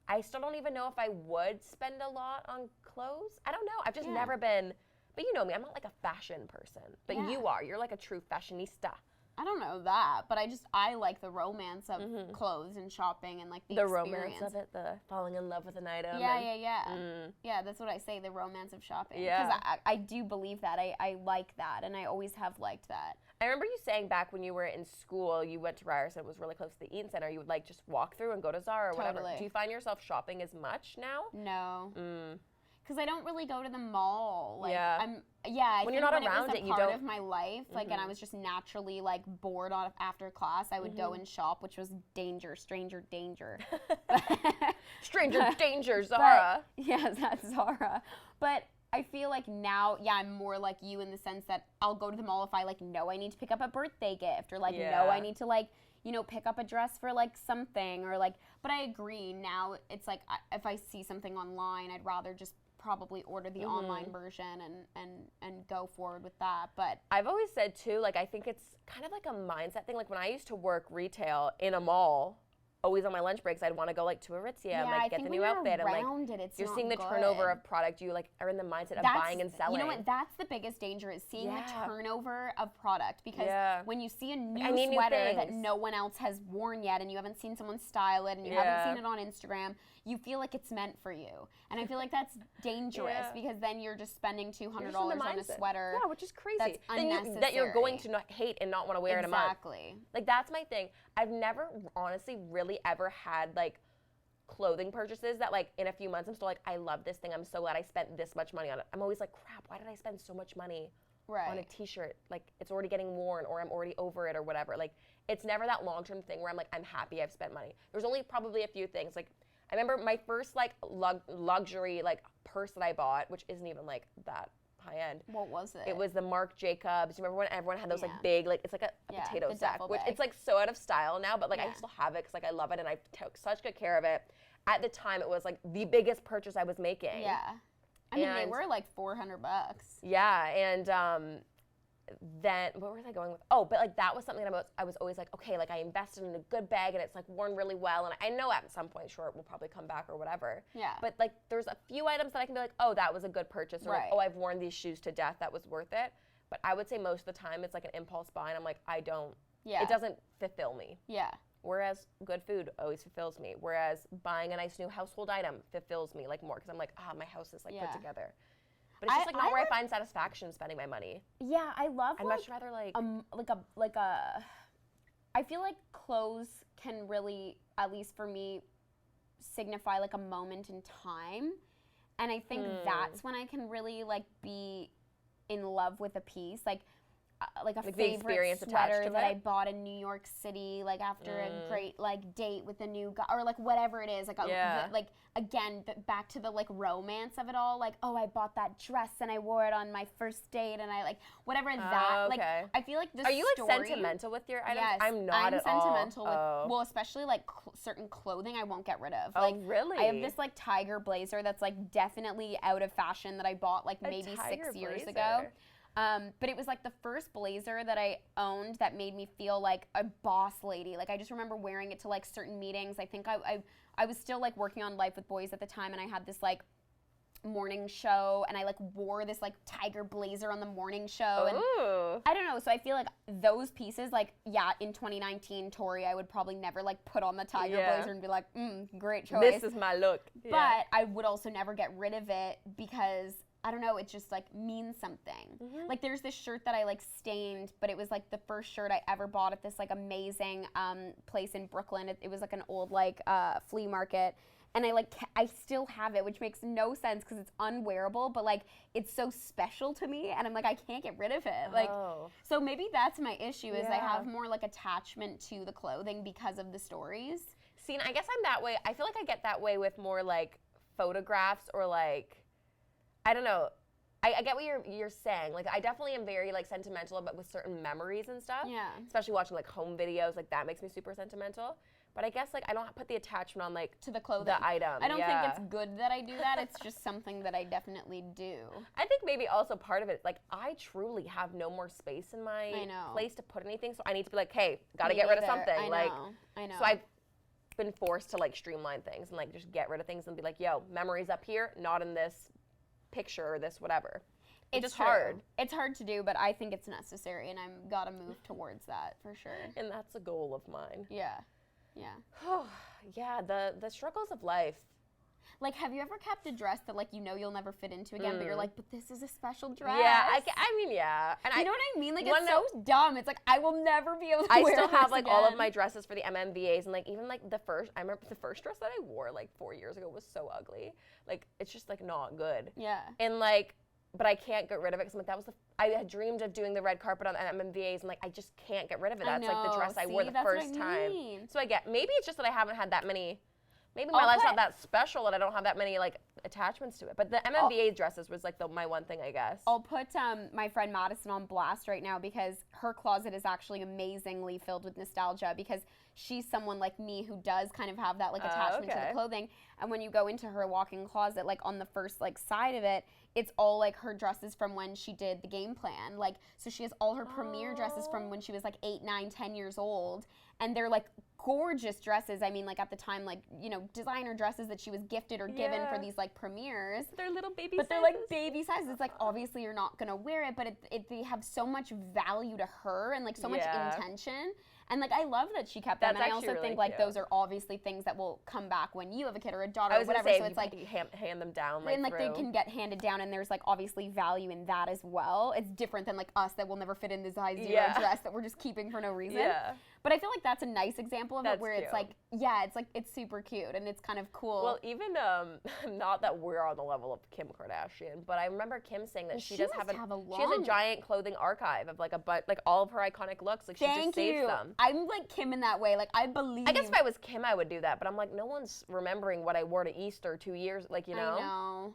Speaker 1: I still don't even know if I would spend a lot on clothes. I don't know. I've just never been. But you know me, I'm not like a fashion person. But you are. You're like a true fashionista.
Speaker 2: I don't know that, but I like the romance of clothes and shopping and like the experience.
Speaker 1: Romance of it, the falling in love with an item.
Speaker 2: Yeah, that's what I say, the romance of shopping.
Speaker 1: Yeah.
Speaker 2: Because I do believe that. I like that, and I always have liked that.
Speaker 1: I remember you saying back when you were in school, you went to Ryerson, it was really close to the Eaton Center, you would like just walk through and go to Zara or whatever.
Speaker 2: Totally.
Speaker 1: Do you find yourself shopping as much now?
Speaker 2: No. Because I don't really go to the mall. Like,
Speaker 1: Yeah.
Speaker 2: I
Speaker 1: When
Speaker 2: think
Speaker 1: you're not
Speaker 2: when
Speaker 1: around
Speaker 2: it
Speaker 1: it,
Speaker 2: was
Speaker 1: you
Speaker 2: a part
Speaker 1: don't-
Speaker 2: of my life, like, and I was just naturally like bored after class, I would go and shop, which was stranger danger.
Speaker 1: Stranger danger, Zara.
Speaker 2: Yes, that's Zara. But I feel like now, I'm more like you in the sense that I'll go to the mall if I like know I need to pick up a birthday gift or like know I need to like, pick up a dress for like something or like, but I agree now it's like if I see something online, I'd rather just probably order the online version and go forward with that. But
Speaker 1: I've always said too, like I think it's kind of like a mindset thing. Like when I used to work retail in a mall, always on my lunch breaks, I'd want to go like to Aritzia and like get the new outfit and like you're seeing the turnover of product. You like are in the mindset of buying and selling.
Speaker 2: You know what? That's the biggest danger is seeing the turnover of product because when you see a new
Speaker 1: new
Speaker 2: sweater that
Speaker 1: things.
Speaker 2: no one else has worn yet and you haven't seen someone style it and you haven't seen it on Instagram, you feel like it's meant for you. And I feel like that's dangerous because then you're just spending $200 on a sweater.
Speaker 1: Yeah, which is crazy.
Speaker 2: That's unnecessary.
Speaker 1: That you're going to not hate and not want to wear in a month.
Speaker 2: Exactly.
Speaker 1: Like that's my thing. I've never honestly really ever had like clothing purchases that like in a few months I'm still like, I love this thing. I'm so glad I spent this much money on it. I'm always like, crap, why did I spend so much money on a t-shirt? Like it's already getting worn or I'm already over it or whatever. Like it's never that long-term thing where I'm like, I'm happy I've spent money. There's only probably a few things. Like I remember my first like luxury like purse that I bought, which isn't even like that high end.
Speaker 2: What was it?
Speaker 1: It was the Marc Jacobs. You remember when everyone had those like big, like it's like a potato
Speaker 2: the
Speaker 1: sack,
Speaker 2: duffel
Speaker 1: which
Speaker 2: bag.
Speaker 1: it's like so out of style now, but like I still have it because like I love it and I took such good care of it. At the time, it was like the biggest purchase I was making.
Speaker 2: Yeah. I mean, they
Speaker 1: And-
Speaker 2: were like $400.
Speaker 1: Yeah, and then what was I going with? Oh, but like that was something that I was always like, okay, like I invested in a good bag and it's like worn really well, and I know at some point, sure, it will probably come back or whatever.
Speaker 2: Yeah.
Speaker 1: But like there's a few items that I can be like, oh, that was a good purchase, or like, oh, I've worn these shoes to death, that was worth it. But I would say most of the time it's like an impulse buy, and I'm like, I don't. Yeah. It doesn't fulfill me.
Speaker 2: Yeah.
Speaker 1: Whereas good food always fulfills me. Whereas buying a nice new household item fulfills me like more, because I'm like, my house is like put together. But it's just like not where I find satisfaction spending my money.
Speaker 2: Yeah, I love.
Speaker 1: I'd much rather like
Speaker 2: I feel like clothes can really, at least for me, signify like a moment in time, and I think that's when I can really like be in love with a piece, like a favorite sweater that I bought in New York City, like after a great like date with a new guy, or like whatever it is, like like again, back to the like romance of it all, like, oh, I bought that dress and I wore it on my first date, and I like whatever that, like I feel like this.
Speaker 1: Are you like sentimental with your items?
Speaker 2: Yes,
Speaker 1: I'm not at all.
Speaker 2: I'm sentimental with, well, especially like certain clothing I won't get rid of.
Speaker 1: Oh,
Speaker 2: like,
Speaker 1: really?
Speaker 2: I have this like tiger blazer that's like definitely out of fashion that I bought like maybe 6 years ago. But it was like the first blazer that I owned that made me feel like a boss lady. Like I just remember wearing it to like certain meetings. I think I was still like working on Life with Boys at the time, and I had this like morning show, and I like wore this like tiger blazer on the morning show. And I don't know, so I feel like those pieces, like, yeah, in 2019 Torri, I would probably never like put on the tiger blazer and be like, great choice.
Speaker 1: This is my look.
Speaker 2: But I would also never get rid of it because I don't know, it just like means something. Like there's this shirt that I like stained, but it was like the first shirt I ever bought at this like amazing place in Brooklyn. It was like an old like flea market. And I still have it, which makes no sense because it's unwearable, but like it's so special to me, and I'm like, I can't get rid of it. Like, so maybe that's my issue, is I have more like attachment to the clothing because of the stories.
Speaker 1: See, and I guess I'm that way. I feel like I get that way with more like photographs, or like, I don't know. I get what you're saying. Like, I definitely am very like sentimental, but with certain memories and stuff.
Speaker 2: Yeah.
Speaker 1: Especially watching like home videos, like that makes me super sentimental. But I guess like I don't put the attachment on like
Speaker 2: to the clothing,
Speaker 1: the item.
Speaker 2: I don't think it's good that I do that. It's just something that I definitely do.
Speaker 1: I think maybe also part of it, like I truly have no more space in my place to put anything, so I need to be like, hey, gotta get rid of something. I know. So I've been forced to like streamline things and like just get rid of things and be like, yo, memories up here, not in this picture or this whatever. It's just hard.
Speaker 2: It's hard to do, but I think it's necessary, and I'm gotta move towards that for sure.
Speaker 1: And that's a goal of mine.
Speaker 2: Yeah. Yeah.
Speaker 1: Yeah, the struggles of life.
Speaker 2: Like, have you ever kept a dress that, like, you know you'll never fit into again, but you're like, but this is a special dress?
Speaker 1: Yeah, I mean, yeah. And
Speaker 2: you know what I mean? Like, it's so dumb. It's like, I will never be able to wear
Speaker 1: I still have, like,
Speaker 2: again.
Speaker 1: all of my dresses for the MMVAs, and, like, even, like, I remember the first dress that I wore, like, 4 years ago was so ugly. Like, it's just, like, not good.
Speaker 2: Yeah.
Speaker 1: And, like, but I can't get rid of it because like I had dreamed of doing the red carpet on MMVAs, and like I just can't get rid of it. That's like the dress I wore the first time. So maybe it's just that I haven't had that many. Maybe my life's not that special, and I don't have that many like attachments to it. But the MMVA dresses was like my one thing, I guess.
Speaker 2: I'll put my friend Madison on blast right now because her closet is actually amazingly filled with nostalgia, because she's someone like me who does kind of have that like attachment to the clothing. And when you go into her walk-in closet, like on the first like side of it, it's all like her dresses from when she did the game plan. Like, so she has all her premiere dresses from when she was like 8, 9, 10 years old. And they're like gorgeous dresses. I mean, like at the time, like, you know, designer dresses that she was gifted or given for these like premieres.
Speaker 1: They're little baby
Speaker 2: sizes. But they're like baby sizes. It's like, obviously you're not gonna wear it, but they have so much value to her and like so much intention. And like, I love that she kept them. And I also think like those are obviously things that will come back when you have a kid or a daughter or whatever. So it's like
Speaker 1: hand them down. Like,
Speaker 2: and like they can get handed down, and there's like obviously value in that as well. It's different than like us that will never fit in the size 0 dress that we're just keeping for no reason. Yeah. But I feel like that's a nice example of it where it's like, it's super cute and it's kind of cool.
Speaker 1: Well, even not that we're on the level of Kim Kardashian, but I remember Kim saying that she does have a giant clothing archive of like all of her iconic looks. Like she just saves them.
Speaker 2: I'm like Kim in that way. Like I believe.
Speaker 1: I guess if I was Kim, I would do that. But I'm like, no one's remembering what I wore to Easter 2 years. Like, you know.
Speaker 2: I know.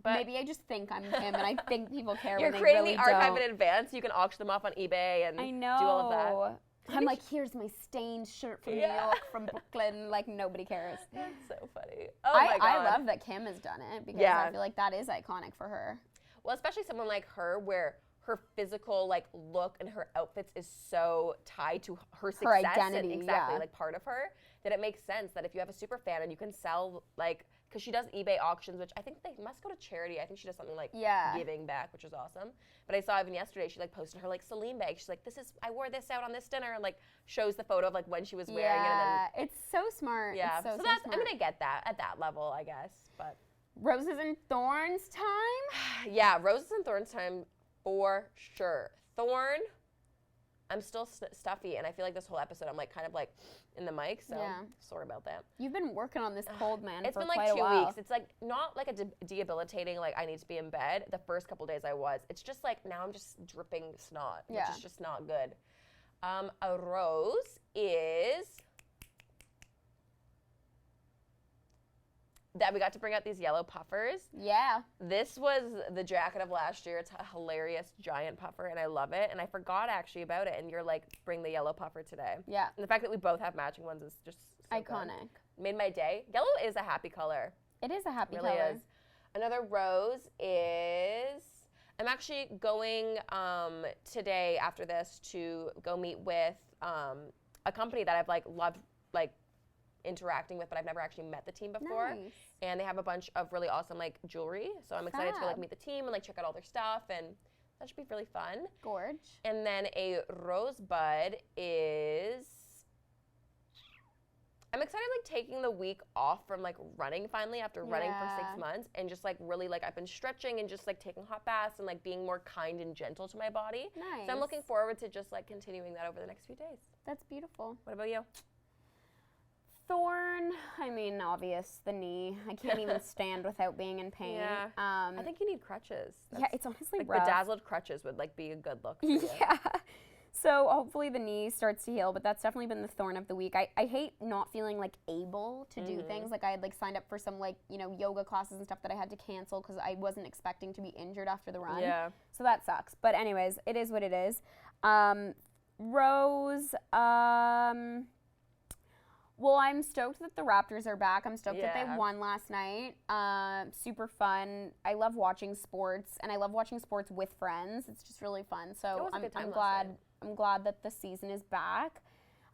Speaker 2: But maybe I just think I'm Kim, and I think people care.
Speaker 1: You're
Speaker 2: when
Speaker 1: creating
Speaker 2: they really
Speaker 1: the archive
Speaker 2: don't.
Speaker 1: in advance. You can auction them off on eBay and do all of that.
Speaker 2: I'm like, here's my stained shirt from New York, from Brooklyn. Like, nobody cares.
Speaker 1: That's so funny. Oh my God.
Speaker 2: I love that Kim has done it because I feel like that is iconic for her.
Speaker 1: Well, especially someone like her where her physical like look and her outfits is so tied to her success
Speaker 2: identity,
Speaker 1: and exactly
Speaker 2: yeah.
Speaker 1: like part of her that it makes sense that if you have a super fan and you can sell like, because she does eBay auctions, which I think they must go to charity. I think she does something like giving back, which is awesome. But I saw even yesterday, she like posted her like Celine bag. She's like, I wore this out on this dinner, and like shows the photo of like when she was wearing it. And then,
Speaker 2: it's so smart.
Speaker 1: yeah,
Speaker 2: It's so
Speaker 1: that's,
Speaker 2: smart.
Speaker 1: I mean, I get that at that level, I guess. But
Speaker 2: Roses and thorns time?
Speaker 1: yeah, roses and thorns time for sure. Thorn, I'm still stuffy, and I feel like this whole episode I'm like kind of like in the mic, so sorry about that.
Speaker 2: You've been working on this cold, man,
Speaker 1: It's
Speaker 2: for
Speaker 1: been like
Speaker 2: quite a
Speaker 1: 2
Speaker 2: while.
Speaker 1: weeks. It's like not like a debilitating, like I need to be in bed. The first couple days I was. It's just like now I'm just dripping snot, which is just not good. A rose is that we got to bring out these yellow puffers.
Speaker 2: Yeah.
Speaker 1: This was the jacket of last year. It's a hilarious giant puffer, and I love it. And I forgot actually about it, and you're like, bring the yellow puffer today.
Speaker 2: Yeah.
Speaker 1: And the fact that we both have matching ones is just so
Speaker 2: iconic.
Speaker 1: Good. Made my day. Yellow is a happy color.
Speaker 2: It is a happy
Speaker 1: really
Speaker 2: color.
Speaker 1: Is. Another rose is, I'm actually going today after this to go meet with a company that I've like loved like interacting with, but I've never actually met the team before.
Speaker 2: Nice.
Speaker 1: And they have a bunch of really awesome like jewelry. So I'm excited to go like meet the team and like check out all their stuff, and that should be really fun.
Speaker 2: Gorge.
Speaker 1: And then a rosebud is, I'm excited like taking the week off from like running finally after running for 6 months, and just like really like I've been stretching and just like taking hot baths and like being more kind and gentle to my body.
Speaker 2: Nice.
Speaker 1: So I'm looking forward to just like continuing that over the next few days.
Speaker 2: That's beautiful.
Speaker 1: What about you?
Speaker 2: Thorn, I mean, obvious, the knee. I can't even stand without being in pain.
Speaker 1: Yeah. I think you need crutches.
Speaker 2: Yeah, it's honestly
Speaker 1: like
Speaker 2: rough.
Speaker 1: bedazzled crutches would like be a good look for you.
Speaker 2: Yeah. So hopefully the knee starts to heal, but that's definitely been the thorn of the week. I hate not feeling like able to do things. Like I had like signed up for some like, you know, yoga classes and stuff that I had to cancel because I wasn't expecting to be injured after the run.
Speaker 1: Yeah.
Speaker 2: So that sucks. But anyways, it is what it is. Rose, well, I'm stoked that the Raptors are back. I'm stoked that they won last night. Super fun. I love watching sports, and I love watching sports with friends. It's just really fun. So I'm glad that the season is back.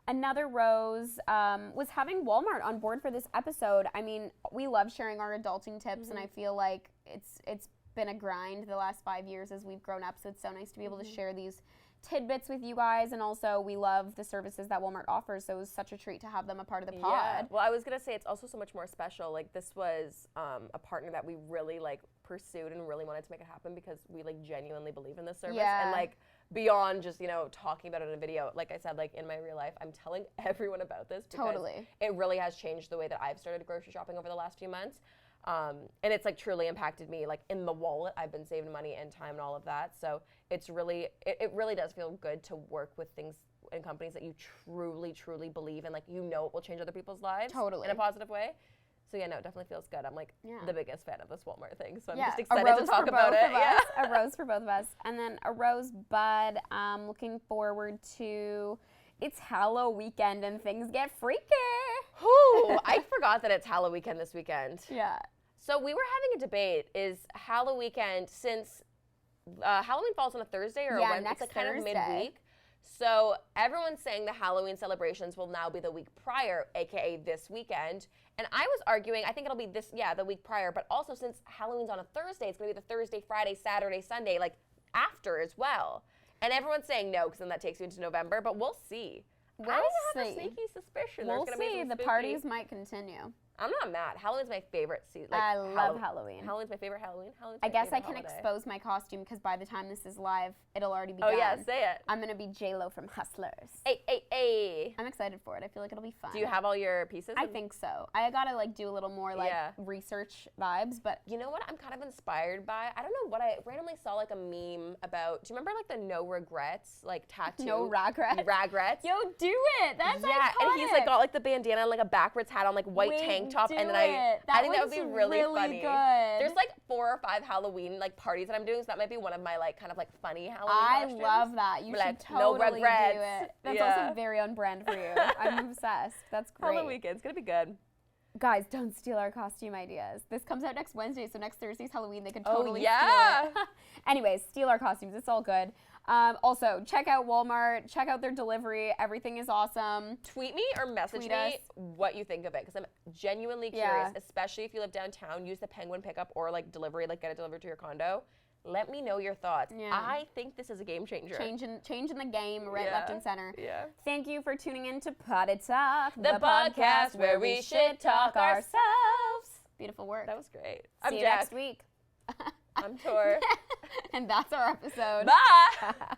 Speaker 2: Another rose was having Walmart on board for this episode. I mean, we love sharing our adulting tips, and I feel like it's been a grind the last 5 years as we've grown up. So it's so nice to be able to share these tidbits with you guys, and also we love the services that Walmart offers, so it was such a treat to have them a part of the pod.
Speaker 1: Yeah. Well, I was gonna say it's also so much more special. Like this was a partner that we really like pursued and really wanted to make it happen because we like genuinely believe in this service.
Speaker 2: Yeah.
Speaker 1: And like beyond just, you know, talking about it in a video, like I said, like in my real life, I'm telling everyone about this because it really has changed the way that I've started grocery shopping over the last few months. And it's like truly impacted me, like in the wallet. I've been saving money and time and all of that. So it's really, it really does feel good to work with things and companies that you truly, truly believe in. Like, you know, it will change other people's lives in a positive way. So yeah, no, it definitely feels good. I'm like the biggest fan of this Walmart thing. So I'm just excited to talk about it. Yeah.
Speaker 2: A rose for both of us. And then a rose bud. Looking forward to, it's Halloween weekend and things get freaky.
Speaker 1: Ooh, I forgot that it's Halloween weekend this weekend.
Speaker 2: Yeah.
Speaker 1: So we were having a debate, is Halloween weekend, since Halloween falls on a Thursday or a Wednesday, it's like kind of midweek. So everyone's saying the Halloween celebrations will now be the week prior, aka this weekend. And I was arguing, I think it'll be the week prior, but also since Halloween's on a Thursday, it's gonna be the Thursday, Friday, Saturday, Sunday, like after as well. And everyone's saying no, because then that takes you into November, but we'll see. I have a sneaky suspicion
Speaker 2: We'll
Speaker 1: there's gonna
Speaker 2: see.
Speaker 1: be some
Speaker 2: The parties might continue.
Speaker 1: I'm not mad. Halloween's my favorite season. Like,
Speaker 2: I love Halloween.
Speaker 1: Halloween's my favorite Halloween.
Speaker 2: I guess I can expose my costume because by the time this is live, it'll already be done.
Speaker 1: Oh yeah, say it.
Speaker 2: I'm gonna be J-Lo from Hustlers.
Speaker 1: Hey.
Speaker 2: I'm excited for it. I feel like it'll be fun.
Speaker 1: Do you have all your pieces?
Speaker 2: I think so. I gotta like do a little more like research vibes, but
Speaker 1: you know what I'm kind of inspired by? I don't know what I randomly saw like a meme about. Do you remember like the no regrets like tattoo?
Speaker 2: No regrets.
Speaker 1: Regrets.
Speaker 2: Yo, do it. That's iconic.
Speaker 1: And he's like got like the bandana and like a backwards hat on, like white tank top, and then I think that would be really funny.
Speaker 2: Good.
Speaker 1: There's like 4 or 5 Halloween like parties that I'm doing, so that might be one of my like kind of like funny Halloween costumes.
Speaker 2: Love that. You should
Speaker 1: like,
Speaker 2: totally
Speaker 1: no regrets.
Speaker 2: do it. That's also very on brand for you. I'm obsessed. That's great.
Speaker 1: Halloween weekend's gonna be good.
Speaker 2: Guys, don't steal our costume ideas. This comes out next Wednesday, so next Thursday's Halloween. They can
Speaker 1: Oh,
Speaker 2: totally
Speaker 1: yeah.
Speaker 2: steal it. Anyways, steal our costumes. It's all good. Also, check out Walmart. Check out their delivery. Everything is awesome.
Speaker 1: Tweet me or message
Speaker 2: Tweet
Speaker 1: me
Speaker 2: us.
Speaker 1: what you think of it, because I'm genuinely curious, especially if you live downtown. Use the Penguin pickup or like delivery, like get it delivered to your condo. Let me know your thoughts.
Speaker 2: Yeah.
Speaker 1: I think this is a game changer.
Speaker 2: Change in the game, right, left, and center.
Speaker 1: Yeah.
Speaker 2: Thank you for tuning in to Poddy Talk,
Speaker 1: The podcast where we shit talk ourselves.
Speaker 2: Beautiful work.
Speaker 1: That was great.
Speaker 2: See
Speaker 1: I'm
Speaker 2: you
Speaker 1: Jac.
Speaker 2: next week.
Speaker 1: I'm Tor.
Speaker 2: And that's our episode.
Speaker 1: Bye.